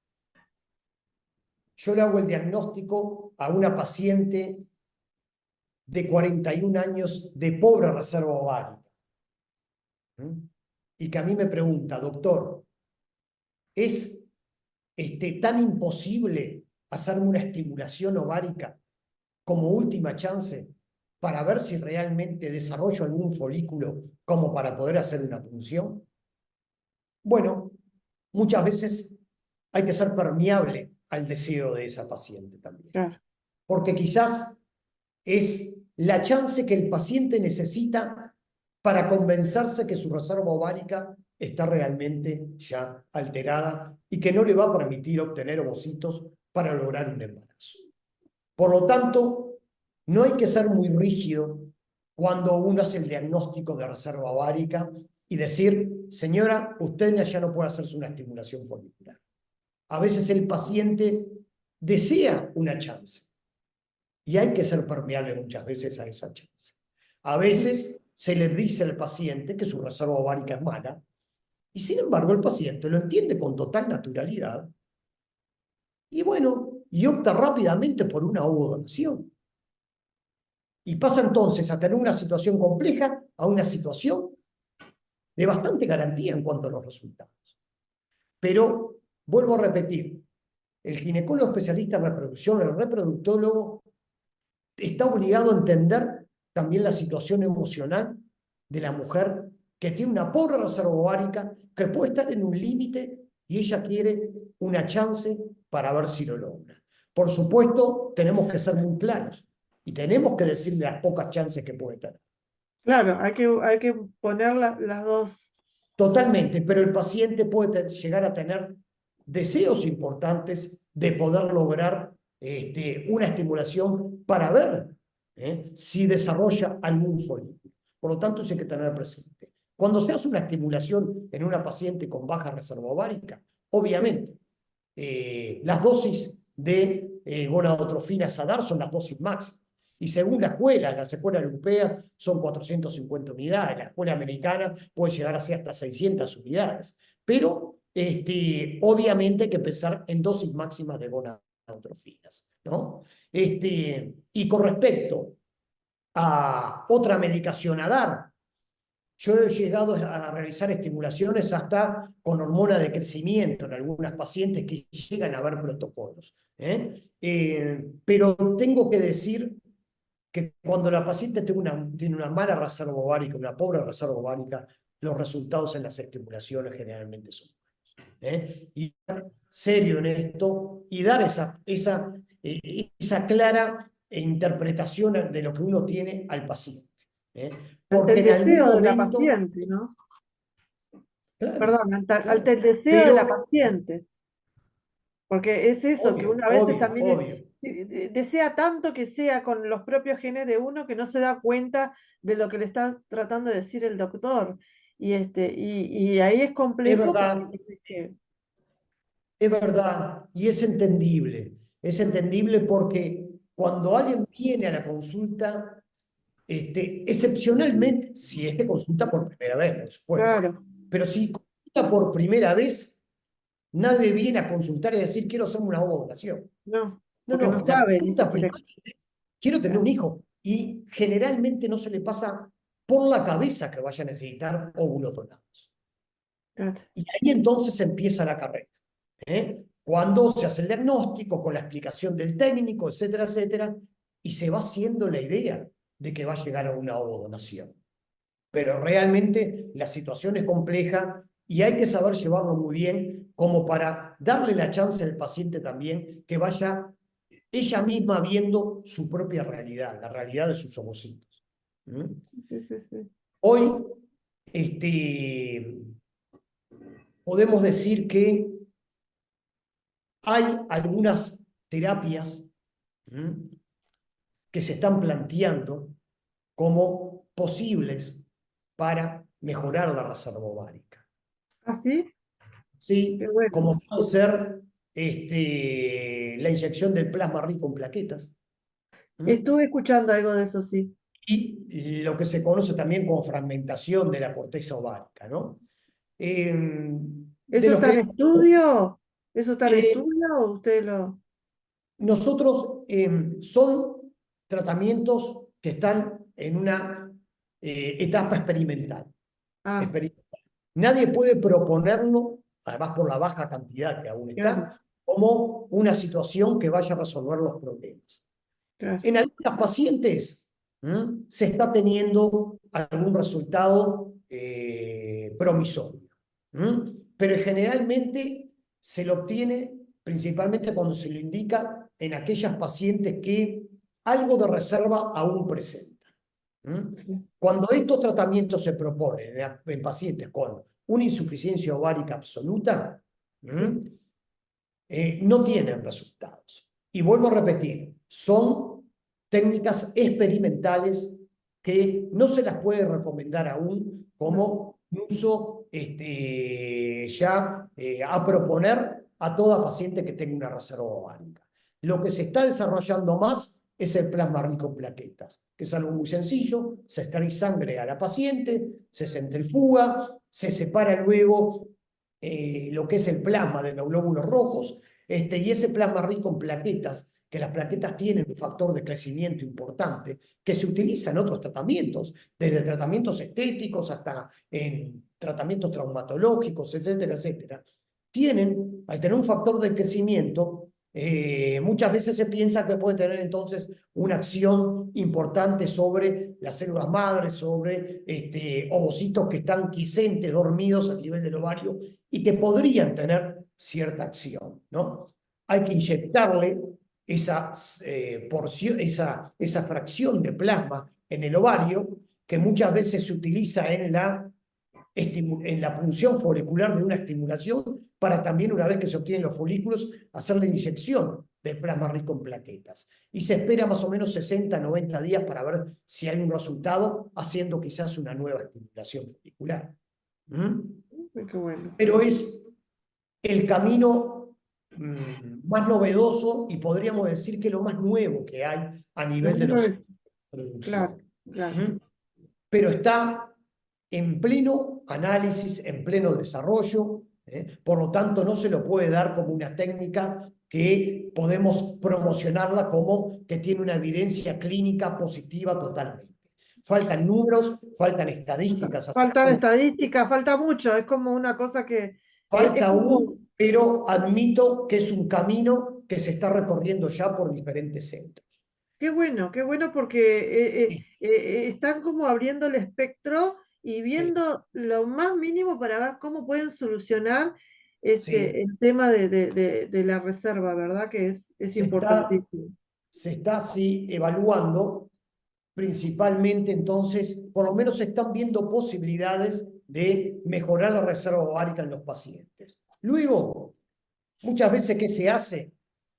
Yo le hago el diagnóstico a una paciente de 41 años de pobre reserva ovárica. Y que a mí me pregunta, doctor, ¿es tan imposible hacerme una estimulación ovárica como última chance para ver si realmente desarrollo algún folículo como para poder hacer una punción? Bueno, muchas veces hay que ser permeable al deseo de esa paciente también. claro. Porque quizás es la chance que el paciente necesita para convencerse que su reserva ovárica está realmente ya alterada y que no le va a permitir obtener ovocitos para lograr un embarazo. Por lo tanto, no hay que ser muy rígido cuando uno hace el diagnóstico de reserva ovárica y decir, señora, usted ya no puede hacerse una estimulación folicular. A veces el paciente desea una chance y hay que ser permeable muchas veces a esa chance. A veces se le dice al paciente que su reserva ovárica es mala y sin embargo el paciente lo entiende con total naturalidad y bueno, y opta rápidamente por una ovodonación. Y pasa entonces a tener una situación compleja a una situación de bastante garantía en cuanto a los resultados. Pero, vuelvo a repetir, el ginecólogo especialista en reproducción, el reproductólogo, está obligado a entender también la situación emocional de la mujer que tiene una pobre reserva ovárica, que puede estar en un límite y ella quiere una chance para ver si lo logra. Por supuesto, tenemos que ser muy claros y tenemos que decirle las pocas chances que puede tener. Claro, hay que poner las dos. Totalmente, pero el paciente puede llegar a tener deseos importantes de poder lograr una estimulación para ver si desarrolla algún folículo. Por lo tanto, eso hay que tener presente. Cuando se hace una estimulación en una paciente con baja reserva ovárica, obviamente, las dosis de gonadotrofinas a dar son las dosis máximas. Y según las escuelas europeas son 450 unidades, la escuela americana puede llegar a ser hasta 600 unidades. Pero obviamente hay que pensar en dosis máximas de gonadotrofinas, ¿no? Y con respecto a otra medicación a dar, yo he llegado a realizar estimulaciones hasta con hormona de crecimiento en algunas pacientes que llegan a ver protocolos. Pero tengo que decir que cuando la paciente tiene una mala reserva ovárica, una pobre reserva ovárica, los resultados en las estimulaciones generalmente son buenos. Y ser serio en esto y dar esa clara interpretación de lo que uno tiene al paciente. Ante Porque el en algún deseo de la momento, paciente, ¿no? claro, Perdón, ante claro, el deseo de la pero paciente. Porque es eso, que obvio, uno a veces obvio, también obvio. desea tanto que sea con los propios genes de uno que no se da cuenta de lo que le está tratando de decir el doctor. Y ahí es Es complejo porque verdad, es verdad, y es entendible. Es entendible porque cuando alguien viene a la consulta, excepcionalmente, si es que consulta por primera vez, por supuesto, claro, pero si consulta por primera vez, nadie viene a consultar y decir, quiero hacerme una ovodonación. no, No, porque no no, la sabe ni consulta siquiera. primaria es, quiero tener un Claro, hijo. Y generalmente no se le pasa por la cabeza que vaya a necesitar óvulos donados. claro. Y ahí entonces empieza la carrera, ¿eh? Cuando se hace el diagnóstico con la explicación del técnico, etcétera, etcétera, y se va haciendo la idea de que va a llegar a una ovodonación. Pero realmente la situación es compleja y hay que saber llevarlo muy bien como para darle la chance al paciente también que vaya ella misma viendo su propia realidad, la realidad de sus ovocitos. ¿Mm? Sí, sí, sí. Hoy este, podemos decir que hay algunas terapias que se están planteando como posibles para mejorar la reserva ovárica. ¿Ah, sí? ¿Sí? Qué bueno. Como puede ser la inyección del plasma rico en plaquetas. Estuve escuchando algo de eso, sí. Y lo que se conoce también como fragmentación de la corteza ovárica, ¿no? De ¿Eso los está en que estudio? ¿Eso está en eh, estudio o usted lo...? nosotros son tratamientos que están en una etapa experimental. Ah, Nadie puede proponerlo, además por la baja cantidad que aún claro, está, como una situación que vaya a resolver los problemas. claro. En algunas pacientes se está teniendo algún resultado promisorio, pero generalmente se lo obtiene principalmente cuando se lo indica en aquellas pacientes que algo de reserva aún presentan. Sí, Cuando estos tratamientos se proponen en pacientes con una insuficiencia ovárica absoluta, sí. no tienen resultados. Y vuelvo a repetir, son técnicas experimentales que no se las puede recomendar aún No. como un uso ya a proponer a toda paciente que tenga una reserva ovárica. Lo que se está desarrollando más es el plasma rico en plaquetas, que es algo muy sencillo, se extrae sangre a la paciente, se centrifuga, se separa luego lo que es el plasma de los glóbulos rojos, y ese plasma rico en plaquetas, que las plaquetas tienen un factor de crecimiento importante, que se utiliza en otros tratamientos, desde tratamientos estéticos hasta en tratamientos traumatológicos, etcétera, etcétera, tienen, al tener un factor de crecimiento, muchas veces se piensa que puede tener entonces una acción importante sobre las células madres, sobre ovocitos que están quiescentes, dormidos a nivel del ovario y que podrían tener cierta acción, ¿no? Hay que inyectarle esa porción, esa fracción de plasma en el ovario que muchas veces se utiliza en la punción folicular de una estimulación para también, una vez que se obtienen los folículos, hacer la inyección del plasma rico en plaquetas. Y se espera más o menos 60, 90 días para ver si hay un resultado, haciendo quizás una nueva estimulación folicular. Qué bueno. Pero es el camino más novedoso y podríamos decir que lo más nuevo que hay a Lo nivel de bueno los es, claro, producción. claro. ¿Mm? Pero está en pleno análisis, en pleno desarrollo, por lo tanto no se lo puede dar como una técnica que podemos promocionarla como que tiene una evidencia clínica positiva totalmente. Faltan números, faltan estadísticas hacia Faltan estadísticas, falta mucho. Es como una cosa que es falta como, aún, pero admito que es un camino que se está recorriendo ya por diferentes centros. qué bueno porque Sí, están como abriendo el espectro y sí, viendo lo más mínimo para ver cómo pueden solucionar sí. el tema de la reserva, ¿verdad? Que es Se está, importantísimo. se está así evaluando principalmente entonces, por lo menos se están viendo posibilidades de mejorar la reserva ovárica en los pacientes. Luego, muchas veces, ¿qué se hace?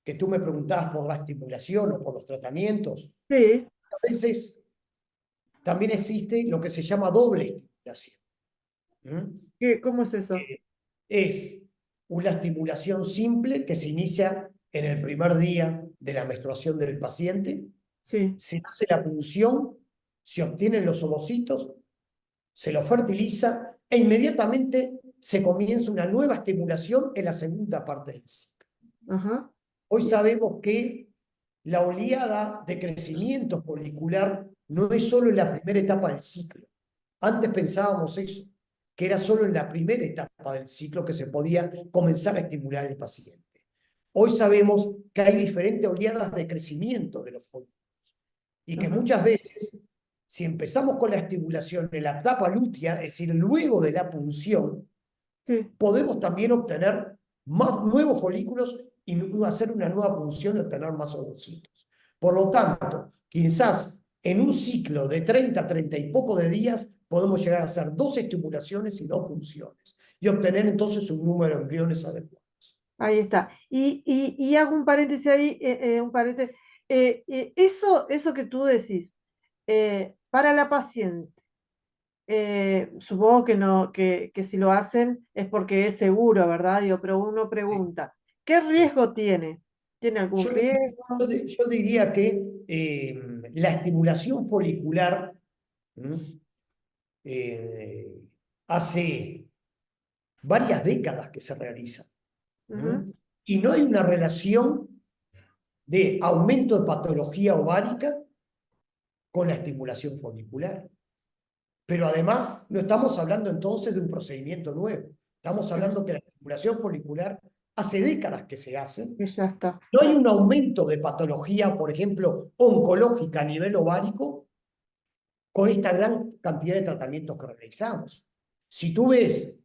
Que tú me preguntabas por la estimulación o por los tratamientos. Sí, A veces también existe lo que se llama doble estimulación. ¿cómo es eso? Es una estimulación simple que se inicia en el primer día de la menstruación del paciente, Sí, se hace la punción, se obtienen los ovocitos, se los fertiliza e inmediatamente se comienza una nueva estimulación en la segunda parte del ciclo. ajá. Hoy Y es, sabemos que la oleada de crecimiento folicular no es solo en la primera etapa del ciclo, Antes pensábamos eso, que era solo en la primera etapa del ciclo que se podía comenzar a estimular el paciente. Hoy sabemos que hay diferentes oleadas de crecimiento de los folículos y que muchas veces, si empezamos con la estimulación en la etapa lútea, es decir, luego de la punción, Sí. podemos también obtener más nuevos folículos y hacer una nueva punción y obtener más ovocitos. Por lo tanto, quizás en un ciclo de 30 y poco de días podemos llegar a hacer 2 estimulaciones y 2 punciones y obtener entonces un número de embriones adecuados. Ahí está. Y hago un paréntesis ahí, un paréntesis. Eso que tú decís, para la paciente, supongo que no, que si lo hacen es porque es seguro, ¿verdad? Digo, pero uno Sí, pregunta, ¿qué sí. riesgo tiene? ¿Tiene algún Yo, riesgo? yo diría que la estimulación folicular eh, hace varias décadas que se realiza. Ujú. Y no hay una relación de aumento de patología ovárica con la estimulación folicular. Pero además no estamos hablando entonces de un procedimiento nuevo. Estamos hablando que la estimulación folicular hace décadas que se hace. Y ya está. No hay un aumento de patología, por ejemplo, oncológica a nivel ovárico con esta gran cantidad de tratamientos que realizamos. Si tú ves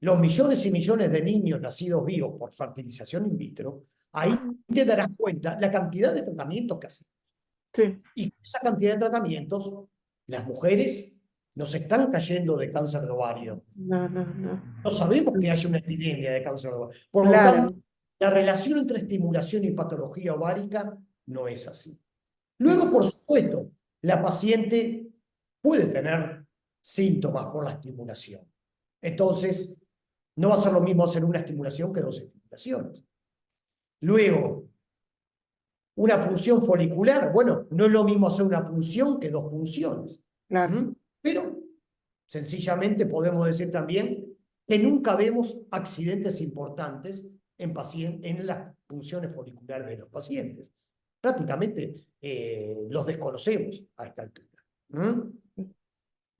los millones y millones de niños nacidos vivos por fertilización in vitro, ahí te darás cuenta la cantidad de tratamientos que hacemos. Sí. Y esa cantidad de tratamientos, las mujeres nos están cayendo de cáncer de ovario. No, no, no. No sabemos que haya una epidemia de cáncer de ovario. Por lo tanto, Claro, la relación entre estimulación y patología ovárica no es así. sí, Luego, por supuesto, la paciente puede tener síntomas por la estimulación. Entonces, no va a ser lo mismo hacer una estimulación que 2 estimulaciones. Luego, una punción folicular, bueno, no es lo mismo hacer una punción que 2 punciones. claro. Pero sencillamente podemos decir también que nunca vemos accidentes importantes en las punciones foliculares de los pacientes. Prácticamente los desconocemos a esta altura.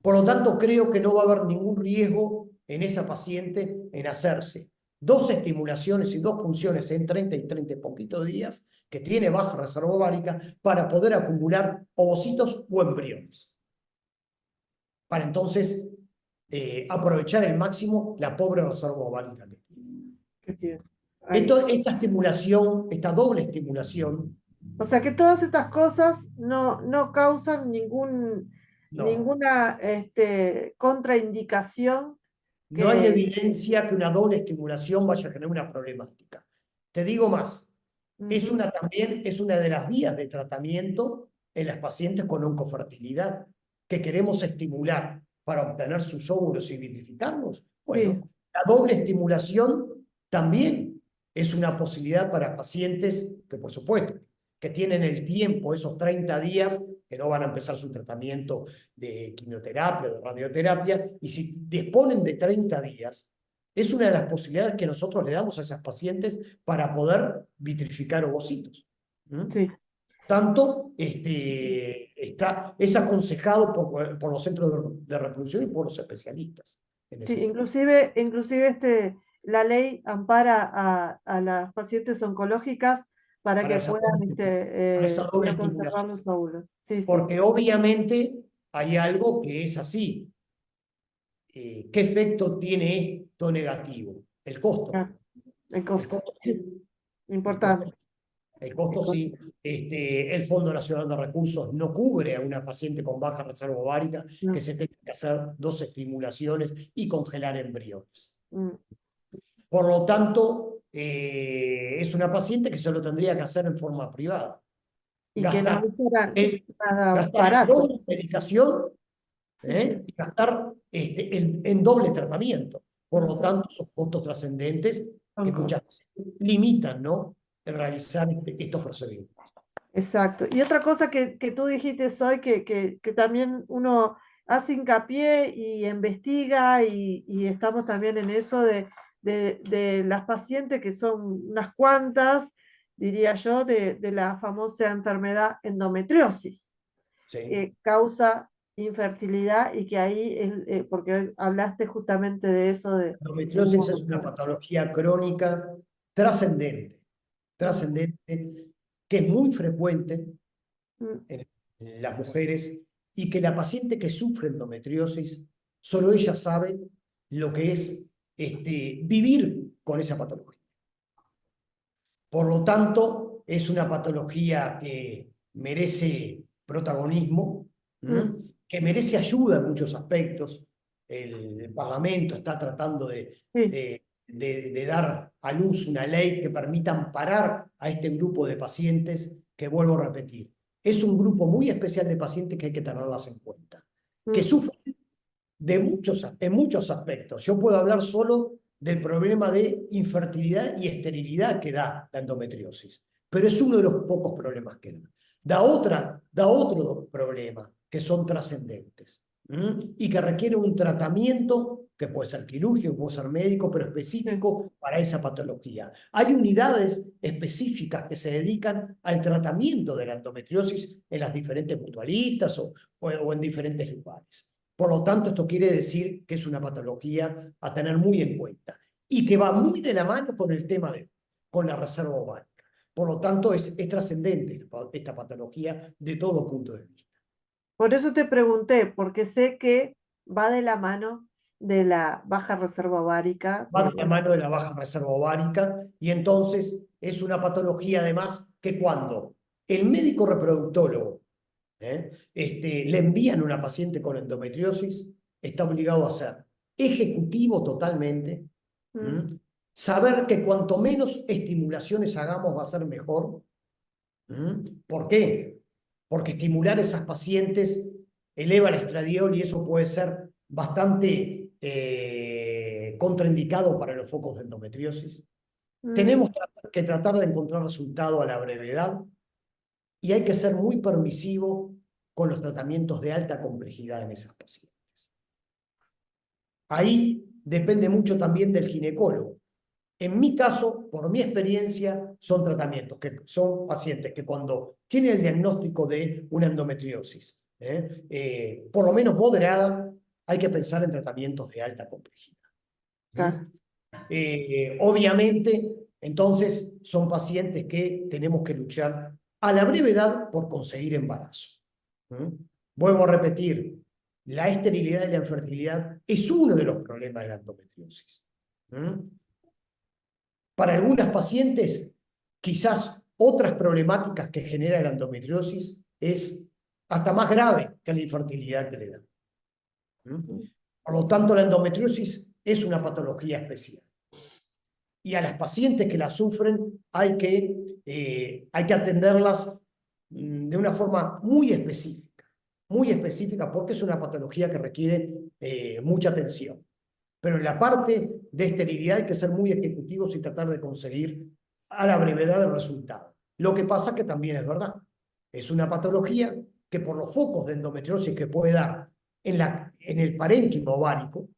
Por lo tanto, creo que no va a haber ningún riesgo en esa paciente en hacerse 2 estimulaciones y 2 punciones en 30 y poquitos días, que tiene baja reserva ovárica, para poder acumular ovocitos o embriones. Para entonces aprovechar al máximo la pobre reserva ovárica que tiene. Que sí. Ahí. Esta estimulación, esta doble estimulación, O sea que todas estas cosas no causan no, ninguna contraindicación no hay que... evidencia que una doble estimulación vaya a generar una problemática. Te digo más, Ujú. también es una de las vías de tratamiento en las pacientes con oncofertilidad, que queremos estimular para obtener sus óvulos y vitrificarlos. Sí, Bueno, la doble estimulación también es una posibilidad para pacientes que, por supuesto, que tienen el tiempo, esos 30 días, que no van a empezar su tratamiento de quimioterapia, de radioterapia, y si disponen de 30 días, es una de las posibilidades que nosotros le damos a esas pacientes para poder vitrificar ovocitos. sí. Tanto es aconsejado por los centros de reproducción y por los especialistas en Sí, ese sentido. inclusive la ley ampara a las pacientes oncológicas para Para que esa puedan doble, para esa doble bioconservar estimulación. los óvulos. Sí, sí. Porque obviamente hay algo que es así. ¿Qué efecto tiene esto negativo? El costo. Ah, el El costo. costo Sí, sí. El costo, importante. el El costo costo, sí. sí. El Fondo Nacional de Recursos no cubre a una paciente con baja reserva ovárica que No. se tenga que hacer 2 estimulaciones y congelar embriones. Mm. Por lo tanto, es una paciente que se lo tendría que hacer en forma privada. Y que no Gastar, fuera nada gastar en barato. doble medicación, Sí, sí. y gastar en doble tratamiento. Por lo Ujú. tanto, son costos trascendentes que Son muchas cosas. veces limitan, ¿no?, el realizar estos procedimientos. Exacto. Y otra cosa que tú dijiste hoy, que también uno hace hincapié y investiga, y estamos también en eso de las pacientes, que son unas cuantas, diría yo, de la famosa enfermedad endometriosis, Sí, que causa infertilidad y que ahí, porque hablaste justamente de eso, de La una endometriosis es una ruptura. patología crónica trascendente, Mm, trascendente, que es muy frecuente mm, en las mujeres y que la paciente que sufre endometriosis, solo ella sabe lo que es vivir con esa patología. Por lo tanto, es una patología que merece protagonismo, mm, que merece ayuda en muchos aspectos. El Parlamento está tratando sí, de dar a luz una ley que permita amparar a este grupo de pacientes que, vuelvo a repetir, es un grupo muy especial de pacientes que hay que tenerlas en cuenta, que mm. sufren en muchos aspectos. Yo puedo hablar solo del problema de infertilidad y esterilidad que da la endometriosis, pero es uno de los pocos problemas que da. Da otro problema que son trascendentes y que requiere un tratamiento que puede ser quirúrgico, puede ser médico, pero Sí. específico para esa patología. Hay unidades específicas que se dedican al tratamiento de la endometriosis en las diferentes mutualistas o en diferentes lugares. Por lo tanto, esto quiere decir que es una patología a tener muy en cuenta y que va muy de la mano con el tema con la reserva ovárica. Por lo tanto, es trascendente esta patología de todo punto de vista. Por eso te pregunté, porque sé que va de la mano de la baja reserva ovárica, Va de la mano de la baja reserva ovárica y entonces es una patología además que cuando el médico reproductólogo le envían a una paciente con endometriosis, está obligado a ser ejecutivo totalmente, mm, ¿m? Saber que cuanto menos estimulaciones hagamos va a ser mejor. ¿Por qué? Porque estimular a esas pacientes eleva el estradiol y eso puede ser bastante contraindicado para los focos de endometriosis. mm, Tenemos que tratar de encontrar resultado a la brevedad y hay que ser muy permisivo con los tratamientos de alta complejidad en esas pacientes. Ahí depende mucho también del ginecólogo. En mi caso, por mi experiencia, son tratamientos que son pacientes que cuando tienen el diagnóstico de una endometriosis, por lo menos moderada, hay que pensar en tratamientos de alta complejidad. claro, Obviamente, entonces, son pacientes que tenemos que luchar a la brevedad por conseguir embarazo. Vuelvo a repetir, la esterilidad y la infertilidad es uno de los problemas de la endometriosis. Para algunas pacientes, quizás otras problemáticas que genera la endometriosis es hasta más grave que la infertilidad que le da. mm, Por lo tanto, la endometriosis es una patología especial. Y a las pacientes que la sufren hay que atenderlas de una forma muy específica porque es una patología que requiere mucha atención. Pero en la parte de esterilidad hay que ser muy ejecutivos y tratar de conseguir a la brevedad el resultado. Lo que pasa que también es verdad, es una patología que por los focos de endometriosis que puede dar en el parénquima ovárico,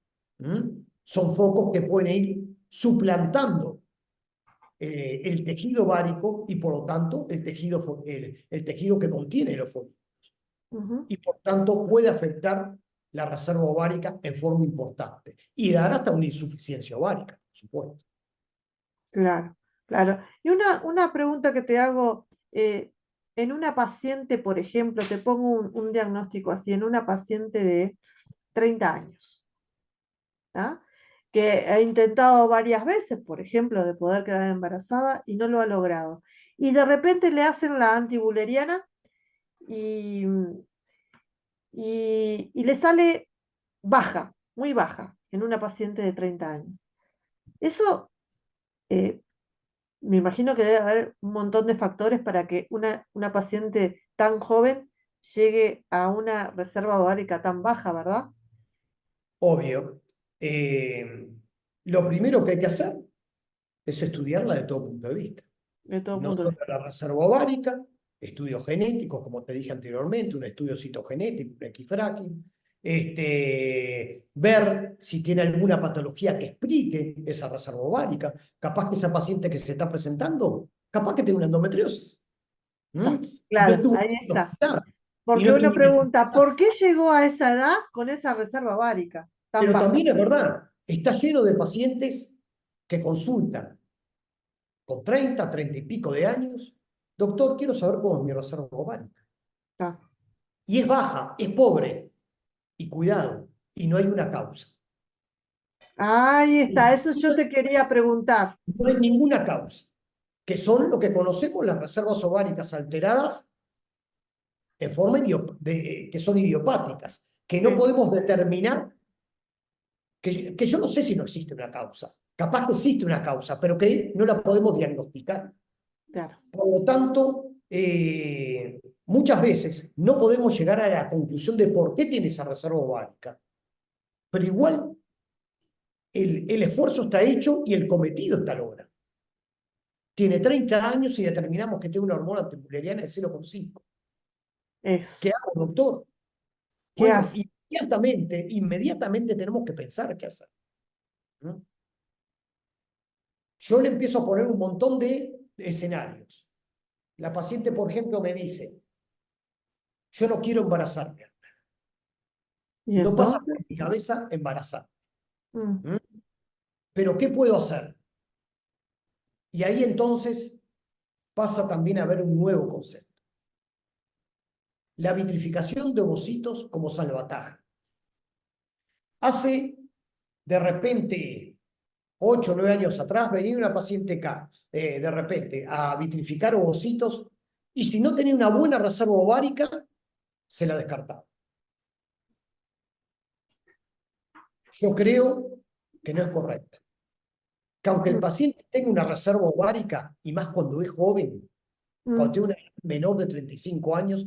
son focos que pueden ir suplantando el tejido ovárico y por lo tanto el tejido que contiene los folículos. ujú, Y por tanto puede afectar la reserva ovárica en forma importante y dar hasta una insuficiencia ovárica, por supuesto. claro, claro. Y una pregunta que te hago, en una paciente, por ejemplo, te pongo un diagnóstico así, en una paciente de 30 años, ¿ah? Que ha intentado varias veces, por ejemplo, de poder quedar embarazada y no lo ha logrado. Y de repente le hacen la antibuleriana y, y le sale baja, muy baja, en una paciente de 30 años. Eso, eh, me imagino que debe haber un montón de factores para que una paciente tan joven llegue a una reserva ovárica tan baja, ¿verdad? Obvio. Eh, lo primero que hay que hacer es estudiarla de todo punto de vista. De todo No punto de solo vista. la reserva ovárica, estudios genéticos, como te dije anteriormente, un estudio citogenético, un equifracking, ver si tiene alguna patología que explique esa reserva ovárica. Capaz que esa paciente que se está presentando, capaz que tiene una endometriosis. ¿Mm? Y no Claro, estuvo ahí en el está. hospital. Y no Porque estoy uno ni en pregunta, ¿por qué llegó a esa edad con esa reserva ovárica tan Pero baja? también es verdad, está lleno de pacientes que consultan con 30 y pico de años. Doctor, quiero saber cómo es mi reserva ovárica. Ah, Y es baja, es pobre. Y cuidado, y no hay una causa. ahí está, eso yo te quería preguntar. No hay ninguna causa, que son lo que conocemos las reservas ováricas alteradas en forma que son idiopáticas, que no Sí, podemos determinar, que yo no sé si no existe una causa. Capaz que existe una causa, pero que no la podemos diagnosticar. claro. Por lo tanto, muchas veces no podemos llegar a la conclusión de por qué tiene esa reserva ovárica, pero igual el esfuerzo está hecho y el cometido está logrado. Tiene 30 años y determinamos que tiene una hormona antimulleriana de 0,5. Eso. ¿Qué hago, doctor? ¿Qué Bueno, hace? inmediatamente tenemos que pensar qué hacer, ¿no? Yo le empiezo a poner un montón de escenarios. La paciente, por ejemplo, me dice, yo no quiero embarazarme. ¿Y No pasa entonces? por mi cabeza embarazar. Mm, ¿Mm? Pero ¿qué puedo hacer? Y ahí entonces pasa también a haber un nuevo concepto. La vitrificación de ovocitos como salvataje. Hace de repente 8 o 9 años atrás venía una paciente acá, de repente, a vitrificar ovocitos y si no tenía una buena reserva ovárica, se la descartaba. Yo creo que no es correcto. Que aunque el mm, paciente tenga una reserva ovárica, y más cuando es joven, cuando mm, tiene una menor de 35 años,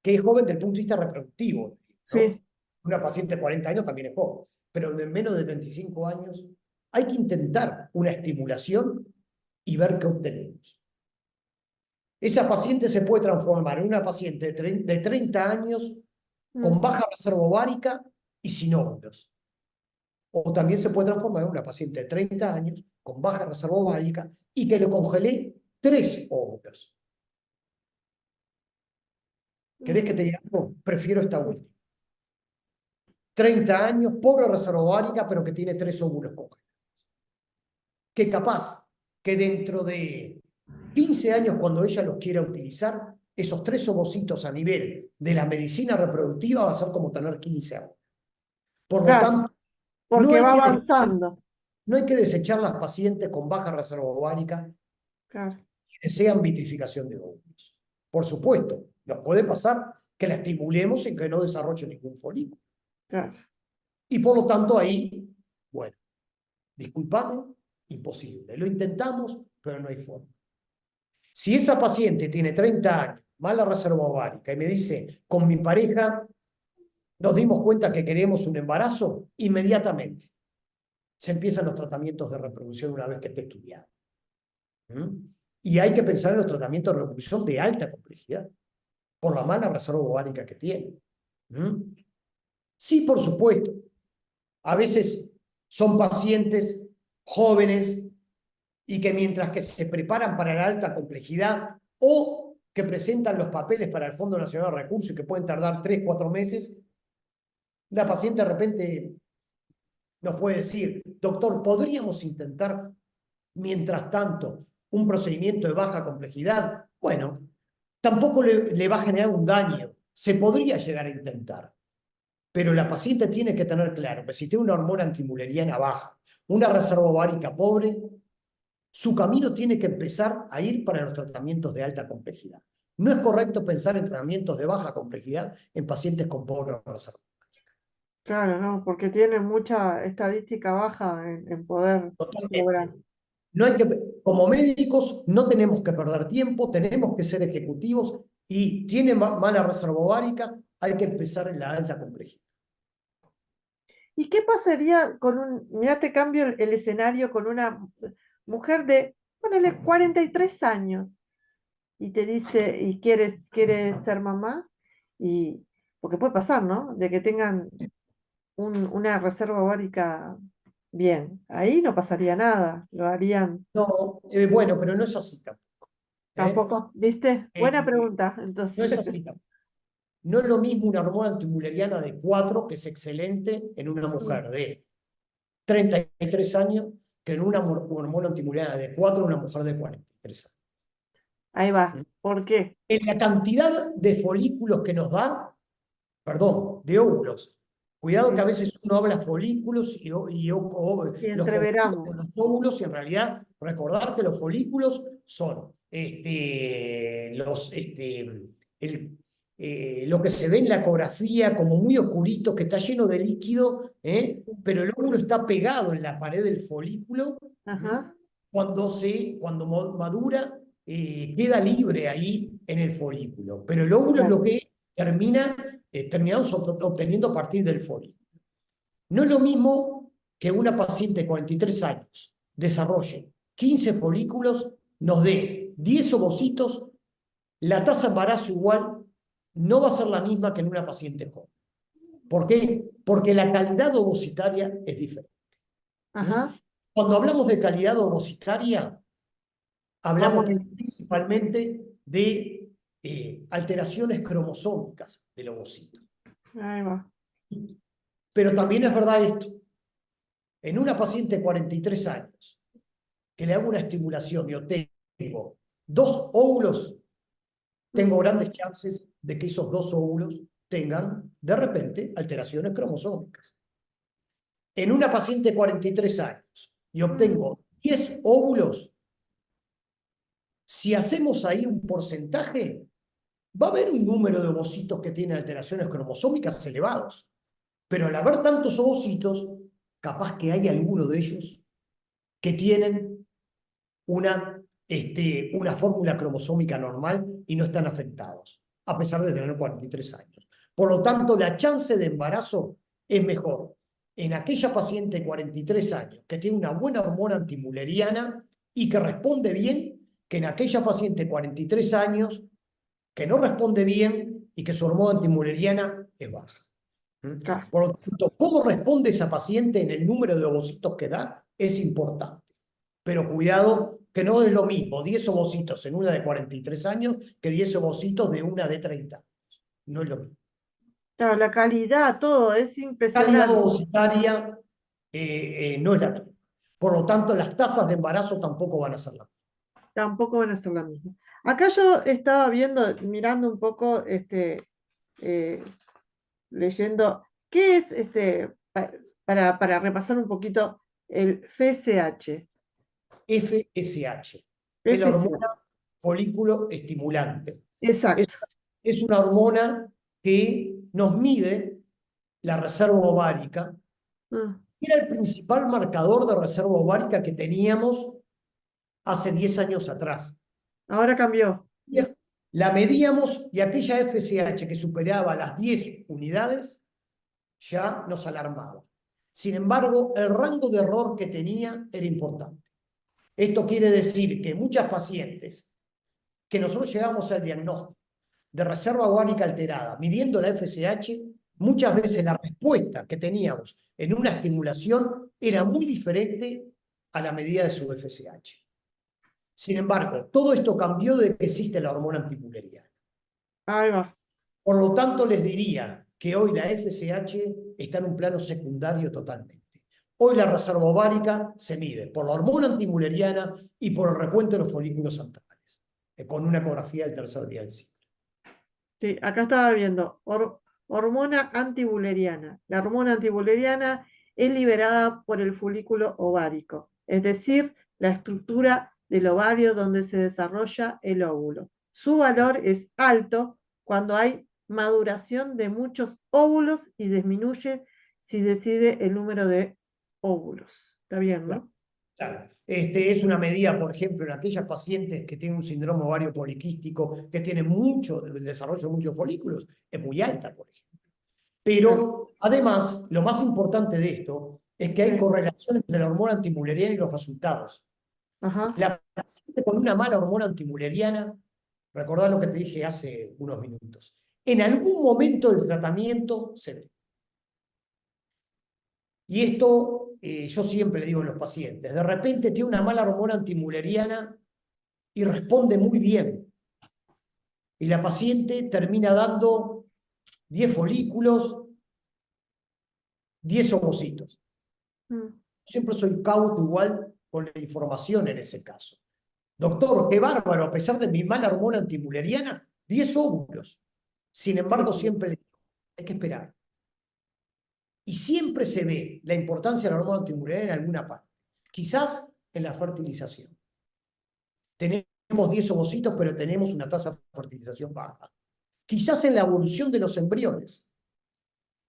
que es joven desde el punto de vista reproductivo, ¿no? sí, Una paciente de 40 años también es joven, pero de menos de 35 años hay que intentar una estimulación y ver qué obtenemos. Esa paciente se puede transformar en una paciente de 30 años con mm, baja reserva ovárica y sin óvulos. O también se puede transformar en una paciente de 30 años con baja reserva ovárica y que le congelé 3 óvulos. ¿Querés que mm, te diga algo? Prefiero esta última. 30 años, pobre reserva ovárica, pero que tiene 3 óvulos congelados. Que capaz que dentro de 15 años, cuando ella los quiera utilizar, esos 3 ovocitos a nivel de la medicina reproductiva va a ser como tener 15 años. Por lo claro, tanto, no porque hay va que desechar, avanzando. no hay que desechar las pacientes con baja reserva ovárica Claro, que desean vitrificación de óvulos. Por supuesto, nos puede pasar que la estimulemos y que no desarrolle ningún folículo. claro. Y por lo tanto ahí, bueno, disculpame, imposible. Lo intentamos, pero no hay forma. Si esa paciente tiene 30 años, mala reserva ovárica, y me dice, con mi pareja nos dimos cuenta que queremos un embarazo, inmediatamente se empiezan los tratamientos de reproducción una vez que esté estudiado. ¿Mm? Y hay que pensar en los tratamientos de reproducción de alta complejidad, por la mala reserva ovárica que tiene. ¿Mm? Sí, por supuesto. A veces son pacientes jóvenes y que mientras que se preparan para la alta complejidad o que presentan los papeles para el Fondo Nacional de Recursos y que pueden tardar 3, 4 meses, la paciente de repente nos puede decir, doctor, ¿podríamos intentar, mientras tanto, un procedimiento de baja complejidad? Bueno, tampoco le va a generar un daño. Se podría llegar a intentar. Pero la paciente tiene que tener claro que si tiene una hormona antimulleriana baja, una reserva ovárica pobre, su camino tiene que empezar a ir para los tratamientos de alta complejidad. No es correcto pensar en tratamientos de baja complejidad en pacientes con pobre reserva. Claro, no, porque tiene mucha estadística baja en poder lograr. Totalmente. No hay que, como médicos no tenemos que perder tiempo, tenemos que ser ejecutivos y tiene mala reserva ovárica, hay que empezar en la alta complejidad. ¿Y qué pasaría con mira, te cambio el escenario con una mujer de, ponele, 43 años y te dice, y quieres ser mamá? Y, porque puede pasar, ¿no? De que tengan una reserva ovárica bien. Ahí no pasaría nada, lo harían No, bueno, pero no es así tampoco. ¿Eh? tampoco, ¿viste? Buena Eh, pregunta, no entonces. es así tampoco. No es lo mismo una hormona antimuleriana de 4, que es excelente en una Mm. mujer de 33 años, que en una hormona antimuleriana de 4 en una mujer de 43 años. Ahí va. ¿Por qué? En la cantidad de folículos que nos da, perdón, de óvulos. Cuidado que a Sí. veces uno habla folículos Y los confunde entreveramos. con los óvulos, y en realidad recordar que los folículos son lo que se ve en la ecografía como muy oscurito, que está lleno de líquido, pero el óvulo está pegado en la pared del folículo. Ajá. Cuando madura, queda libre ahí en el folículo, pero el óvulo es lo Claro. que terminamos obteniendo a partir del folículo. No es lo mismo que una paciente de 43 años desarrolle 15 folículos, nos dé 10 ovocitos, la tasa de embarazo igual no va a ser la misma que en una paciente joven. ¿Por qué? Porque la calidad ovocitaria es diferente. Ajá. Cuando hablamos de calidad ovocitaria, Vamos hablamos a eso. principalmente de alteraciones cromosómicas del ovocito. Ahí va. Pero también es verdad esto. En una paciente de 43 años, que le hago una estimulación y obtengo 2 óvulos, Mm. tengo grandes chances de que esos 2 óvulos tengan, de repente, alteraciones cromosómicas. En una paciente de 43 años y Mm. obtengo 10 óvulos, si hacemos ahí un porcentaje, va a haber un número de ovocitos que tienen alteraciones cromosómicas elevados. Pero al haber tantos ovocitos, capaz que hay alguno de ellos que tienen una fórmula cromosómica normal y no están afectados, a pesar de tener 43 años. Por lo tanto, la chance de embarazo es mejor en aquella paciente de 43 años que tiene una buena hormona antimuleriana y que responde bien, que en aquella paciente de 43 años que no responde bien y que su hormona antimuleriana es baja. Claro. Por lo tanto, cómo responde esa paciente en el número de ovocitos que da es importante. Pero cuidado, que no es lo mismo 10 ovocitos en una de 43 años que 10 ovocitos de una de 30 años. No es lo mismo. Claro, la calidad, todo, es Calidad impresionante. ovocitaria no es la misma. Por lo tanto, las tasas de embarazo tampoco van a ser las mismas. Tampoco van a ser la misma. Acá yo estaba viendo, mirando un poco, eh, leyendo, ¿qué es para repasar un poquito el FSH? FSH es la FSH. hormona folículo estimulante. Es, Exacto. es una hormona que nos mide la reserva ovárica. Ah, Era el principal marcador de reserva ovárica que teníamos hace 10 años atrás. ahora cambió. La medíamos y aquella FSH que superaba las 10 unidades ya nos alarmaba. Sin embargo, el rango de error que tenía era importante. Esto quiere decir que muchas pacientes que nosotros llegamos al diagnóstico de reserva ovárica alterada, midiendo la FSH, muchas veces la respuesta que teníamos en una estimulación era muy diferente a la medida de su FSH. Sin embargo, todo esto cambió de que existe la hormona antimuleriana. Ahí va. Por lo tanto, les diría que hoy la FSH está en un plano secundario totalmente. Hoy la reserva ovárica se mide por la hormona antimuleriana y por el recuento de los folículos antrales, con una ecografía del tercer día del ciclo. Sí, acá estaba viendo hormona antibuleriana. La hormona antibuleriana es liberada por el folículo ovárico, es decir, la estructura del ovario donde se desarrolla el óvulo. Su valor es alto cuando hay maduración de muchos óvulos y disminuye si decide el número de óvulos. ¿Está bien, Claro, no? claro. Es una medida, por ejemplo, en aquellas pacientes que tienen un síndrome ovario poliquístico, que tienen mucho el desarrollo de muchos folículos, es muy alta, por ejemplo. Claro. Pero además, lo más importante de esto es que hay Sí. correlación entre la hormona antimuleriana y los resultados. Ajá. La paciente con una mala hormona antimuleriana, recordad lo que te dije hace unos minutos, en algún momento del tratamiento se ve. Y esto yo siempre le digo a los pacientes, de repente tiene una mala hormona antimuleriana y responde muy bien. Y la paciente termina dando 10 folículos, 10 ovocitos. Mm. Siempre soy cauto igual con la información en ese caso. Doctor, qué bárbaro, a pesar de mi mala hormona antimuleriana, 10 óvulos. Sin embargo, Sí, siempre digo, hay que esperar. Y siempre se ve la importancia de la hormona antimuleriana en alguna parte. Quizás en la fertilización. Tenemos 10 ovocitos, pero tenemos una tasa de fertilización baja. Quizás en la evolución de los embriones.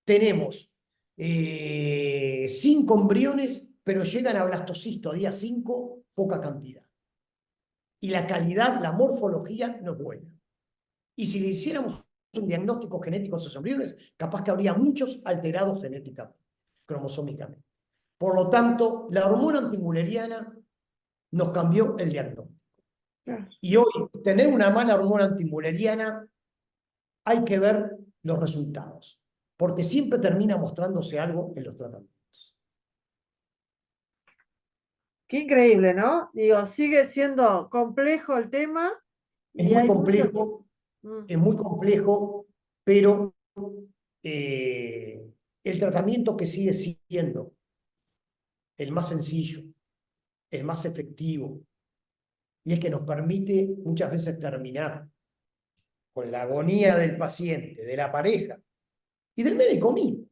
Tenemos 5 embriones, pero llegan a blastocisto a día 5, poca cantidad. Y la calidad, la morfología no es buena. Y si le hiciéramos un diagnóstico genético a esos embriones, capaz que habría muchos alterados genéticamente, cromosómicamente. Por lo tanto, la hormona antimuleriana nos cambió el diagnóstico. claro. Y hoy, tener una mala hormona antimuleriana, hay que ver los resultados, porque siempre termina mostrándose algo en los tratamientos. Qué increíble, ¿no? Digo, sigue siendo complejo el tema y hay mucho que... Mm. Es muy complejo, pero eh, el tratamiento que sigue siendo el más sencillo, el más efectivo y el que nos permite muchas veces terminar con la agonía del paciente, de la pareja y del médico mismo.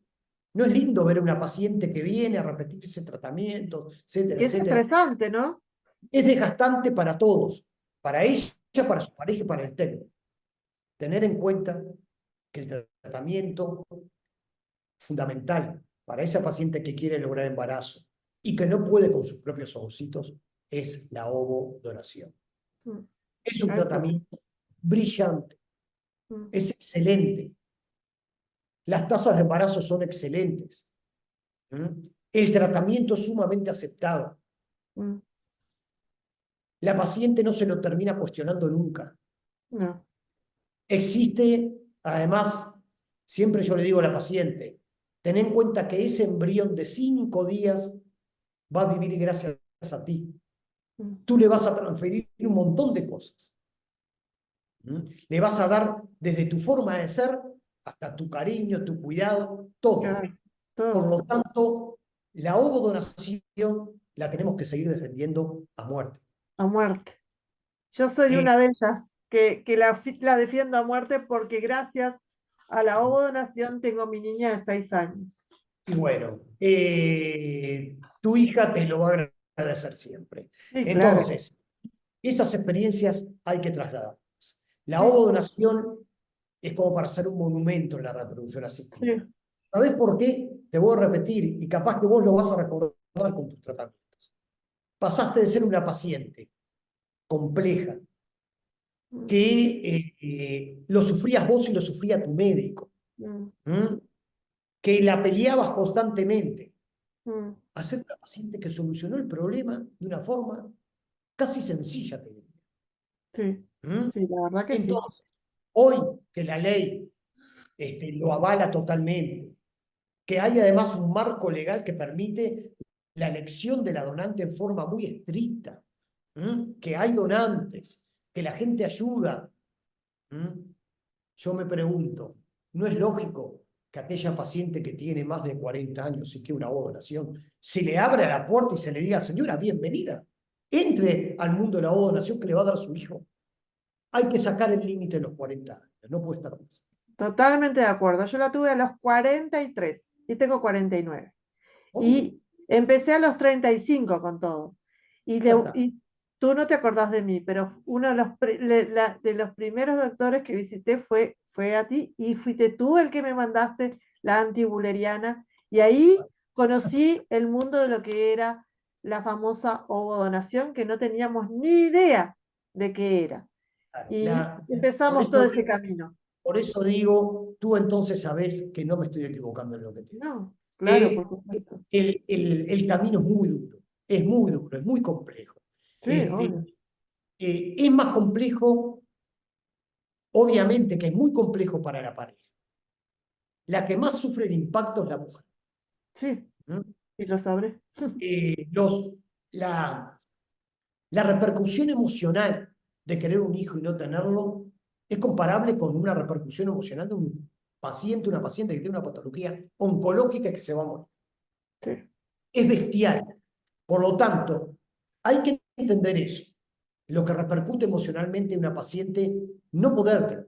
No es lindo ver a una paciente que viene a repetir ese tratamiento, etcétera, Que es etcétera. estresante, ¿no? Es desgastante para todos, para ella, para su pareja y para el técnico. Tener en cuenta que el tratamiento fundamental para esa paciente que quiere lograr embarazo y que no puede con sus propios ovocitos es la ovodonación. Mm. Es un A eso voy. tratamiento brillante, Mm. es excelente. Las tasas de embarazo son excelentes. El tratamiento es sumamente aceptado. Mm. La paciente no se lo termina cuestionando nunca. No, Existe, además, siempre yo le digo a la paciente, ten en cuenta que ese embrión de 5 días va a vivir gracias a ti. mm, Tú le vas a transferir un montón de cosas. Le vas a dar desde tu forma de ser hasta tu cariño, tu cuidado, todo. claro, Por todo, lo tanto, la ovodonación la tenemos que seguir defendiendo a muerte. a muerte. Yo soy Eh, una de ellas que la defiendo a muerte porque gracias a la ovodonación tengo mi niña de 6 años. y bueno, tu hija te lo va a agradecer siempre. Sí, claro. Entonces, esas experiencias hay que trasladarlas. La Sí, ovodonación es como para hacer un monumento en la reproducción asistida. sí. ¿Sabés por qué? Te voy a repetir, y capaz que vos lo vas a recordar con tus tratamientos. Pasaste de ser una paciente compleja, Mm, que lo sufrías vos y lo sufría tu médico, mm, ¿m? Que la peleabas constantemente, mm. a ser una paciente que solucionó el problema de una forma casi sencilla, te diría. Sí, ¿M? sí, la verdad que sí. Entonces, hoy que la ley lo avala totalmente, que hay además un marco legal que permite la elección de la donante en forma muy estricta, que hay donantes, que la gente ayuda. Yo me pregunto, ¿no es lógico que aquella paciente que tiene más de 40 años y que una ovodonación, se le abra la puerta y se le diga, señora, bienvenida, entre al mundo de la ovodonación que le va a dar su hijo? Hay que sacar el límite de los 40 años, no puede estar más. Totalmente de acuerdo. Yo la tuve a los 43 y tengo 49. Oh, Y empecé a los 35 con todo. ya está. Y tú no te acordás de mí, pero uno de de los primeros doctores que visité fue a ti y fuiste tú el que me mandaste la antibuleriana. Y ahí conocí el mundo de lo que era la famosa ovodonación, que no teníamos ni idea de qué era. Y Por empezamos todo eso, ese camino. por eso digo, tú entonces sabes que no me estoy equivocando en lo que te digo. No, claro, por Que supuesto. el camino es muy duro, es muy complejo. Sí, Este, obvio. es más complejo, obviamente que es muy complejo para la pareja. La que más sufre el impacto es la mujer. Sí, ¿Mm? y lo sabré. Eh, los, la, la repercusión emocional de querer un hijo y no tenerlo es comparable con una repercusión emocional de un paciente, una paciente que tiene una patología oncológica que se va a morir. Sí. Es bestial. Por lo tanto, hay que entender eso. Lo que repercute emocionalmente en una paciente, no poder tener.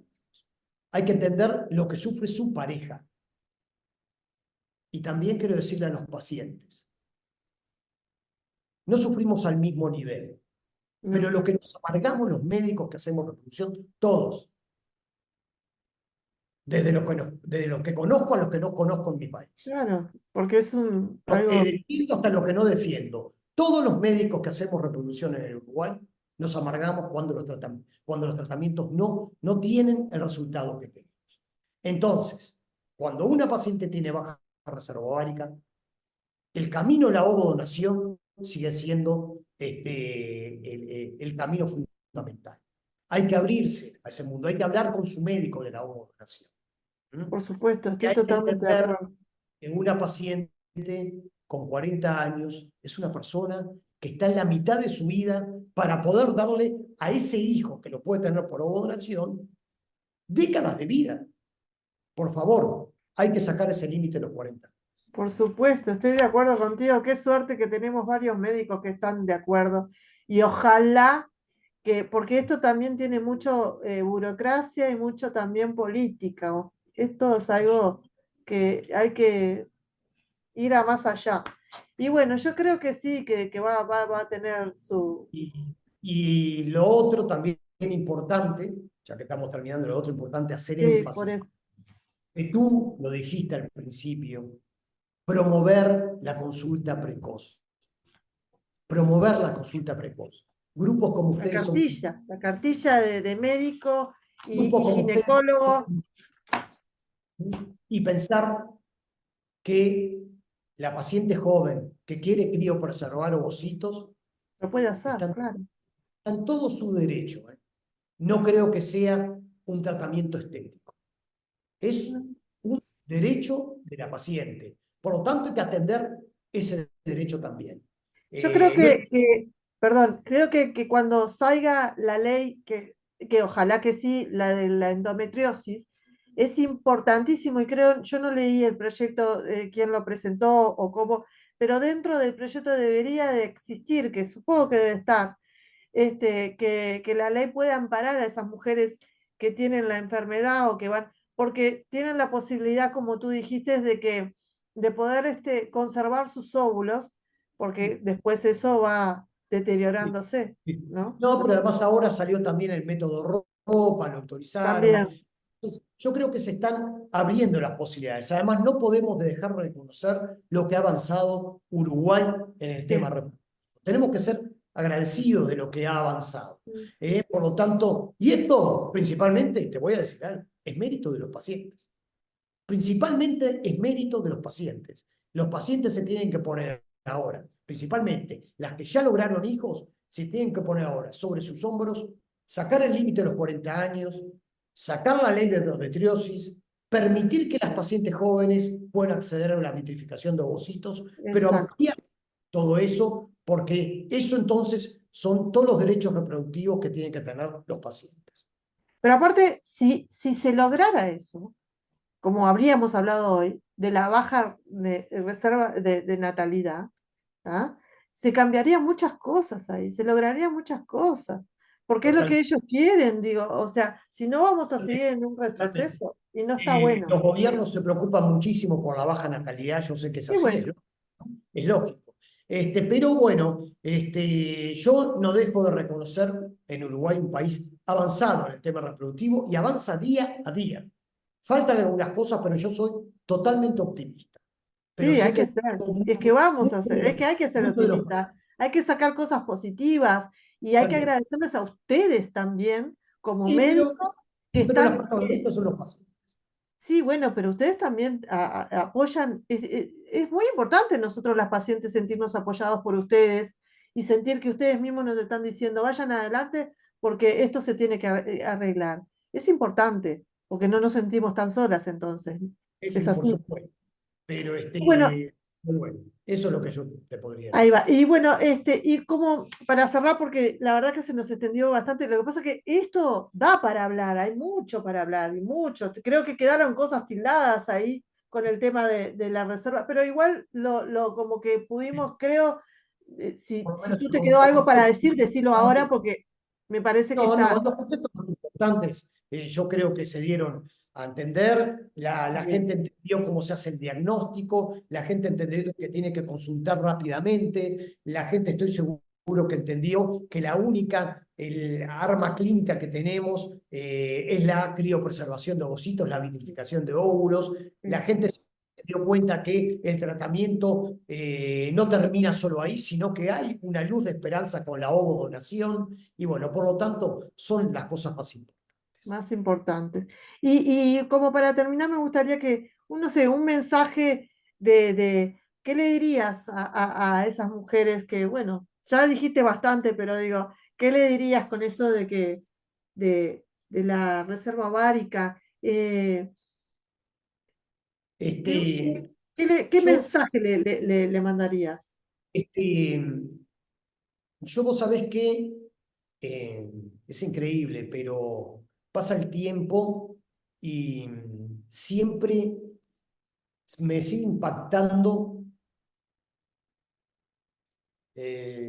Hay que entender lo que sufre su pareja. Y también quiero decirle a los pacientes, no sufrimos al mismo nivel, pero No, lo que nos amargamos los médicos que hacemos reproducción, todos, desde los que conozco a los que no conozco en mi país, claro, porque es los que algo, defiendo hasta los que no defiendo, todos los médicos que hacemos reproducción en el Uruguay, nos amargamos cuando los tratamientos no tienen el resultado que queremos. Entonces, cuando una paciente tiene baja reserva ovárica, el camino de la ovodonación sigue siendo el camino fundamental. Hay que abrirse a ese mundo, hay que hablar con su médico de la ovodonación. ¿Mm? por supuesto, Y estoy hay que totalmente de entender acuerdo. que una paciente con 40 años es una persona que está en la mitad de su vida para poder darle a ese hijo que lo puede tener por ovodonación décadas de vida. Por favor, hay que sacar ese límite de los 40. Por supuesto, estoy de acuerdo contigo. Qué suerte que tenemos varios médicos que están de acuerdo. Y ojalá que, porque esto también tiene mucho burocracia y mucho también política. Esto es algo que hay que ir a más allá. Y bueno, yo creo que sí, que va a tener su... Y lo otro también importante, ya que estamos terminando, lo otro importante, hacer Sí, por énfasis, eso. que tú lo dijiste al principio, promover la consulta precoz. Promover la consulta precoz. Grupos como ustedes son, La cartilla de médico grupos y como ustedes ginecólogo, son, y pensar que la paciente joven que quiere criopreservar ovocitos lo puede hacer, está claro. en todo su derecho. No creo que sea un tratamiento estético. Es un derecho de la paciente. Por lo tanto, hay que atender ese derecho también. Yo creo No es perdón, creo que cuando salga la ley, que ojalá que sí, la de la endometriosis, es importantísimo y creo, yo no leí el proyecto, quién lo presentó o cómo, pero dentro del proyecto debería de existir, que supongo que debe estar, que la ley pueda amparar a esas mujeres que tienen la enfermedad o que van, porque tienen la posibilidad, como tú dijiste, de poder conservar sus óvulos, porque después eso va deteriorándose, ¿no? No, pero además ahora salió también el método ropa, lo autorizaron. También, Entonces, yo creo que se están abriendo las posibilidades. Además, no podemos dejar de reconocer lo que ha avanzado Uruguay en el tema sí. reproductivo. Tenemos que ser agradecidos de lo que ha avanzado. Mm. Por lo tanto, y esto principalmente, te voy a decir algo, es mérito de los pacientes. Principalmente es mérito de los pacientes. Los pacientes se tienen que poner ahora, principalmente las que ya lograron hijos, se tienen que poner ahora sobre sus hombros, sacar el límite de los 40 años, sacar la ley de endometriosis, permitir que las pacientes jóvenes puedan acceder a la vitrificación de ovocitos, pero Exacto. ampliar todo eso, porque eso entonces son todos los derechos reproductivos que tienen que tener los pacientes. Pero aparte, si se lograra eso, como habríamos hablado hoy, de la baja reserva de natalidad, ¿ah? Se cambiarían muchas cosas ahí, se lograrían muchas cosas, porque es lo que Totalmente. ellos quieren, digo, o sea, si no vamos a seguir en un retroceso y no está bueno. Los gobiernos se preocupan muchísimo por la baja natalidad, yo sé que es Y así, bueno, es lógico. Pero bueno, yo no dejo de reconocer en Uruguay un país avanzado en el tema reproductivo y avanza día a día. Faltan algunas cosas, pero yo soy totalmente optimista. Pero sí, sé hay que que ser, y es que vamos a hacer, es que hay que ser muchos de los optimistas, pacientes. hay que sacar cosas positivas y hay Está que bien. agradecerles a ustedes también como Sí, médicos que sí, pero los están, protagonistas son los pacientes. sí, bueno, pero ustedes también apoyan, es muy importante nosotros las pacientes sentirnos apoyados por ustedes y sentir que ustedes mismos nos están diciendo, vayan adelante porque esto se tiene que arreglar. Es importante, porque no nos sentimos tan solas entonces. Eso Es por así. supuesto. Pero Bueno, muy bueno. Eso es lo que yo te podría Ahí decir. va. Y bueno, y como para cerrar, porque la verdad que se nos extendió bastante, lo que pasa es que esto da para hablar, hay mucho para hablar, y mucho. Creo que quedaron cosas tildadas ahí con el tema de la reserva, pero igual como que pudimos, creo, Por lo si menos tú te quedó los algo para conceptos decir, decilo ahora, importantes. porque me parece que No, no, está los conceptos más importantes yo creo que se dieron a entender, la bien. gente entendió cómo se hace el diagnóstico, la gente entendió que tiene que consultar rápidamente, la gente estoy seguro que entendió que la única arma clínica que tenemos es la criopreservación de ovocitos, la vitrificación de óvulos, la Sí. gente se dio cuenta que el tratamiento no termina solo ahí, sino que hay una luz de esperanza con la ovodonación y bueno, por lo tanto, son las cosas más importantes. Más importantes. Y como para terminar, me gustaría que, no sé, un mensaje ¿qué le dirías a esas mujeres que, bueno, ya dijiste bastante, pero digo, ¿qué le dirías con esto de la reserva ovárica? ¿Qué, Este, qué yo, mensaje le mandarías? este, yo vos sabés que es increíble, pero pasa el tiempo y siempre me sigue impactando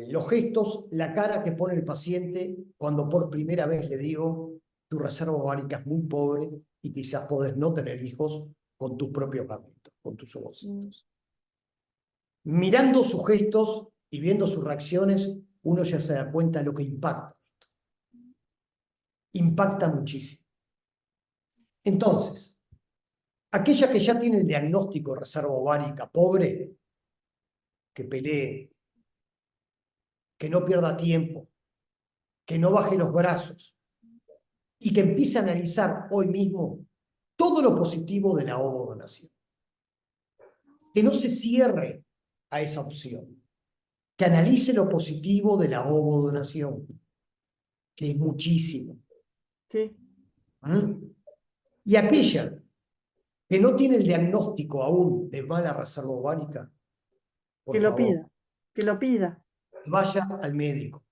los gestos, la cara que pone el paciente cuando por primera vez le digo, tu reserva ovárica es muy pobre y quizás podés no tener hijos con tus propios gametos, con tus Mm, ovocitos. Mirando sus gestos y viendo sus reacciones, uno ya se da cuenta de lo que impacta. Impacta muchísimo. Entonces, aquella que ya tiene el diagnóstico de reserva ovárica pobre, que pelee, que no pierda tiempo, que no baje los brazos y que empiece a analizar hoy mismo todo lo positivo de la ovodonación. Que no se cierre a esa opción. Que analice lo positivo de la ovodonación, que es muchísimo. sí, ¿Mm? Y aquella que no tiene el diagnóstico aún de mala reserva ovárica, por que lo favor, pida, que lo pida. vaya al médico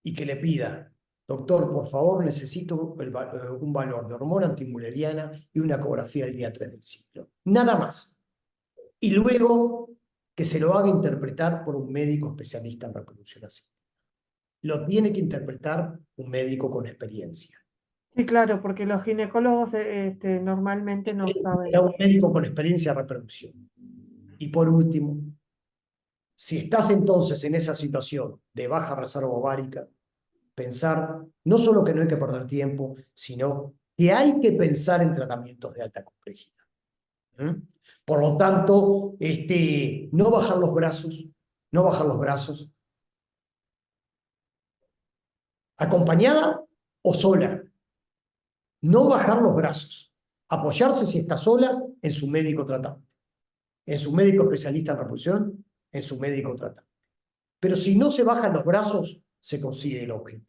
y que le pida, doctor, por favor, necesito un valor de hormona antimuleriana y una ecografía del día 3 del ciclo. Nada más. Y luego que se lo haga interpretar por un médico especialista en reproducción asistida. Lo tiene que interpretar un médico con experiencia. Sí, claro, porque los ginecólogos normalmente no Era saben. un médico con experiencia en reproducción. Y por último, si estás entonces en esa situación de baja reserva ovárica, pensar no solo que no hay que perder tiempo, sino que hay que pensar en tratamientos de alta complejidad. ¿Mm? Por lo tanto, no bajar los brazos, no bajar los brazos, acompañada o sola, no bajar los brazos, apoyarse si está sola en su médico tratante, en su médico especialista en reproducción, en su médico tratante. Pero si no se bajan los brazos, se consigue el objetivo.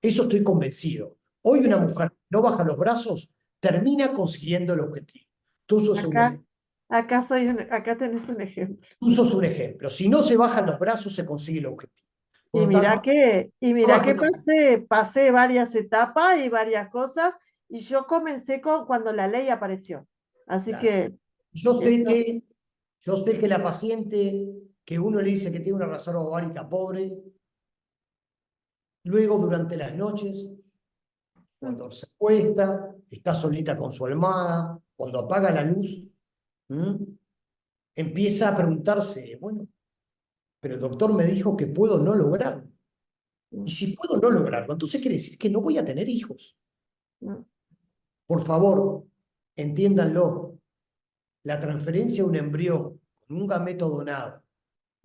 Eso estoy convencido. Hoy una Sí, mujer no baja los brazos, termina consiguiendo el objetivo. Tú sos un acá, ejemplo. acá tenés un ejemplo. Tú sos un ejemplo. Si no se bajan los brazos, se consigue el objetivo. Por lo tanto, Y no mira bajen que los- pasé varias etapas y varias cosas, y yo comencé cuando la ley apareció. Así Claro. que Yo sé esto, que, yo sé que la paciente que uno le dice que tiene una reserva ovárica pobre, luego durante las noches, mm, cuando se acuesta, está solita con su almohada, cuando apaga la luz, ¿m? Empieza a preguntarse, bueno, pero el doctor me dijo que puedo no lograrlo. Y mm, si puedo no lograrlo, entonces quiere decir que no voy a tener hijos. mm, Por favor, entiéndanlo. La transferencia de un embrión con un gameto donado,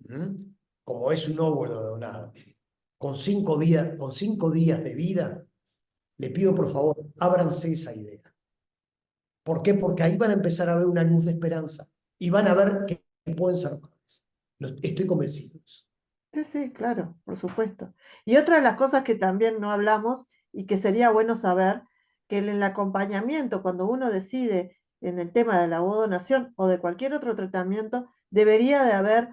¿m? Como es un óvulo donado, con 5 días de vida, le pido por favor, ábranse esa idea. ¿Por qué? Porque ahí van a empezar a ver una luz de esperanza y van a ver que pueden ser padres. Estoy convencido de eso. sí, sí, claro, por supuesto. Y otra de las cosas que también no hablamos y que sería bueno saber, que en el acompañamiento, cuando uno decide en el tema de la donación o de cualquier otro tratamiento, debería de haber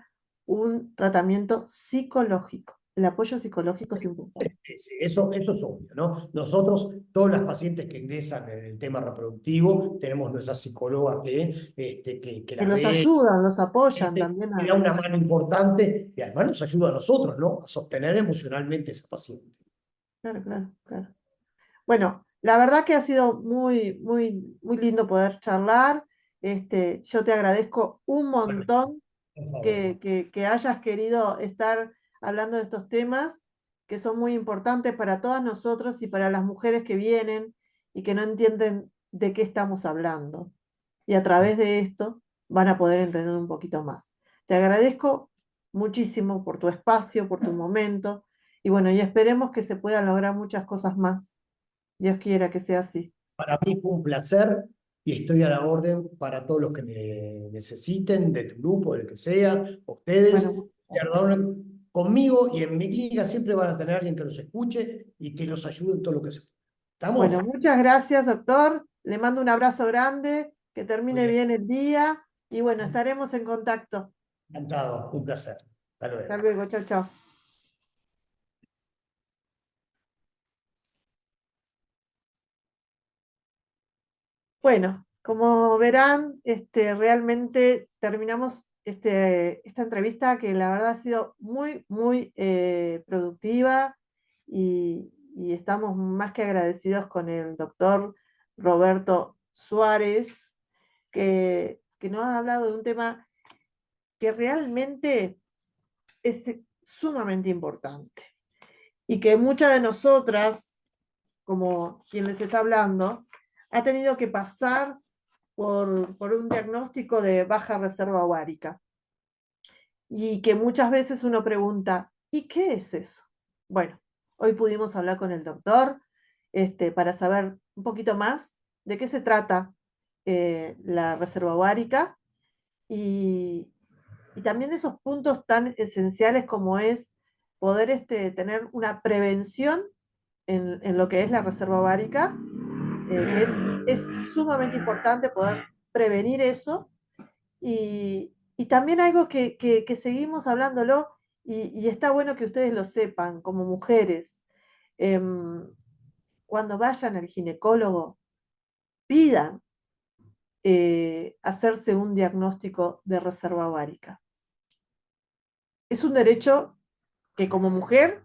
un tratamiento psicológico. El apoyo psicológico es Sí, importante. sí, sí, eso es obvio, ¿no? Nosotros, todas las pacientes que ingresan en el tema reproductivo, tenemos nuestra psicóloga que Que la los ve, ayudan, los apoyan también que a... da una mano importante y además nos ayuda a nosotros, ¿no? A sostener emocionalmente a esa paciente. Claro, claro, claro. Bueno, la verdad que ha sido muy, muy, muy lindo poder charlar. Yo te agradezco un Bueno, montón por favor. que hayas querido estar hablando de estos temas que son muy importantes para todas nosotros y para las mujeres que vienen y que no entienden de qué estamos hablando. Y a través de esto van a poder entender un poquito más. Te agradezco muchísimo por tu espacio, por tu momento y bueno, y esperemos que se puedan lograr muchas cosas más. Dios quiera que sea así. Para mí fue un placer y estoy a la orden para todos los que me necesiten, de tu grupo, del que sea, ustedes. Bueno, Conmigo y en mi clínica siempre van a tener alguien que los escuche y que los ayude en todo lo que se pueda. bueno, ¿Estamos? muchas gracias, doctor. Le mando un abrazo grande, que Muy termine bien. bien el día y bueno, estaremos en contacto. Encantado, un placer. Hasta Hasta luego. luego, chao, chao. Bueno, como verán, realmente terminamos esta entrevista que la verdad ha sido muy, muy productiva y estamos más que agradecidos con el doctor Roberto Suárez, que nos ha hablado de un tema que realmente es sumamente importante y que muchas de nosotras, como quien les está hablando, ha tenido que pasar por un diagnóstico de baja reserva ovárica y que muchas veces uno pregunta, ¿y qué es eso? Bueno, hoy pudimos hablar con el doctor para saber un poquito más de qué se trata la reserva ovárica y, y también esos puntos tan esenciales como es poder tener una prevención en lo que es la reserva ovárica, que es sumamente importante poder prevenir eso y también algo que seguimos hablándolo y está bueno que ustedes lo sepan como mujeres. em, Cuando vayan al ginecólogo, pidan hacerse un diagnóstico de reserva ovárica. Es un derecho que como mujer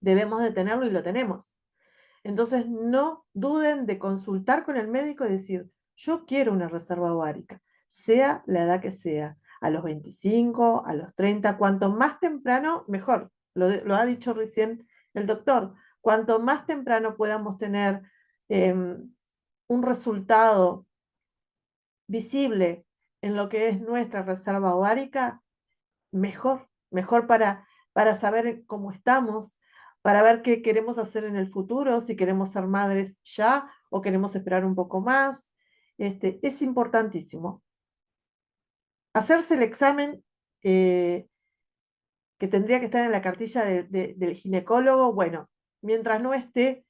debemos de tenerlo y lo tenemos. Entonces no duden de consultar con el médico y decir, yo quiero una reserva ovárica, sea la edad que sea, a los 25, a los 30, cuanto más temprano, mejor. Lo ha dicho recién el doctor. Cuanto más temprano podamos tener un resultado visible en lo que es nuestra reserva ovárica, mejor, mejor para saber cómo estamos, para ver qué queremos hacer en el futuro, si queremos ser madres ya o queremos esperar un poco más. Es importantísimo. Hacerse el examen que tendría que estar en la cartilla del ginecólogo, bueno, mientras no esté,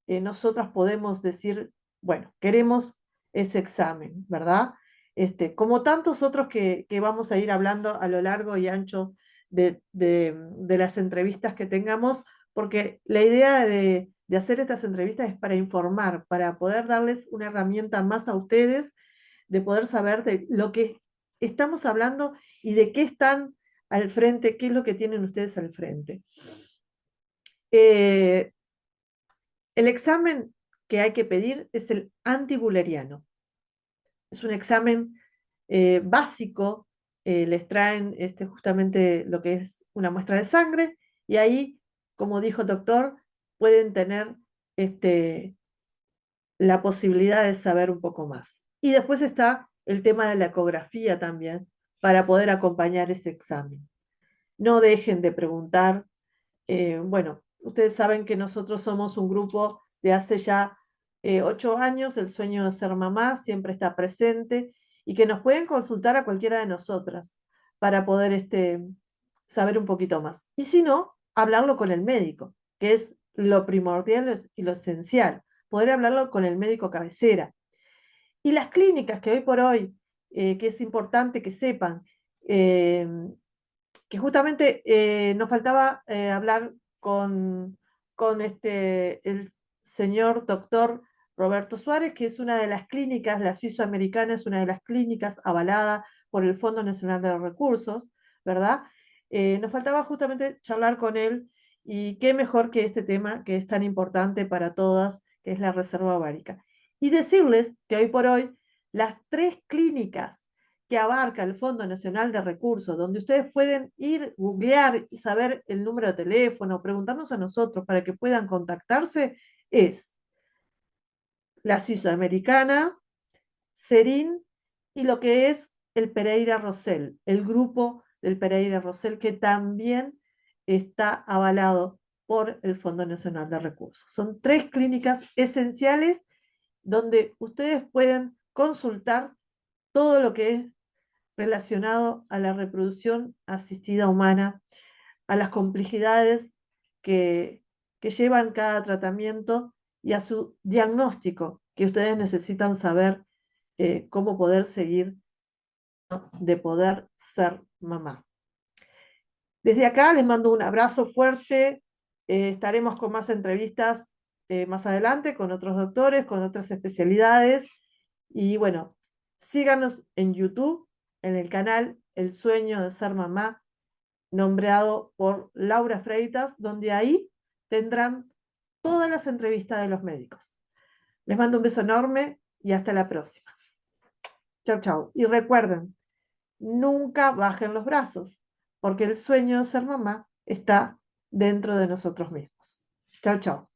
nosotras podemos decir, bueno, queremos ese examen, ¿verdad? Como tantos otros que vamos a ir hablando a lo largo y ancho de las entrevistas que tengamos, porque la idea de hacer estas entrevistas es para informar, para poder darles una herramienta más a ustedes, de poder saber de lo que estamos hablando y de qué están al frente, qué es lo que tienen ustedes al frente. Eh, el examen que hay que pedir es el antibuleriano. Es un examen básico, les traen justamente lo que es una muestra de sangre y ahí, como dijo el doctor, pueden tener la posibilidad de saber un poco más. Y después está el tema de la ecografía también, para poder acompañar ese examen. No dejen de preguntar. Bueno, ustedes saben que nosotros somos un grupo de hace ya 8 años, el sueño de ser mamá siempre está presente y que nos pueden consultar a cualquiera de nosotras para poder saber un poquito más. Y si no, hablarlo con el médico, que es lo primordial y lo esencial, poder hablarlo con el médico cabecera. Y las clínicas que hoy por hoy, que es importante que sepan, eh, que justamente nos faltaba hablar con el señor doctor Roberto Suárez, que es una de las clínicas, la suizoamericana es una de las clínicas avalada por el Fondo Nacional de los Recursos, ¿verdad? Nos faltaba justamente charlar con él y qué mejor que este tema que es tan importante para todas, que es la reserva ovárica. Y decirles que hoy por hoy las 3 clínicas que abarca el Fondo Nacional de Recursos, donde ustedes pueden ir, googlear y saber el número de teléfono, preguntarnos a nosotros para que puedan contactarse, es la Suizoamericana, Serín y lo que es el Pereira Rosell, el grupo del Pereira Rosell, que también está avalado por el Fondo Nacional de Recursos. Son 3 clínicas esenciales donde ustedes pueden consultar todo lo que es relacionado a la reproducción asistida humana, a las complejidades que, que llevan cada tratamiento y a su diagnóstico, que ustedes necesitan saber cómo poder seguir, de poder ser mamá. Desde acá les mando un abrazo fuerte. Estaremos con más entrevistas más adelante con otros doctores, con otras especialidades. Y bueno, síganos en YouTube, en el canal El Sueño de Ser Mamá, nombrado por Laura Freitas, donde ahí tendrán todas las entrevistas de los médicos. Les mando un beso enorme y hasta la próxima. Chau, chau. Y recuerden, nunca bajen los brazos, porque el sueño de ser mamá está dentro de nosotros mismos. Chau, chau.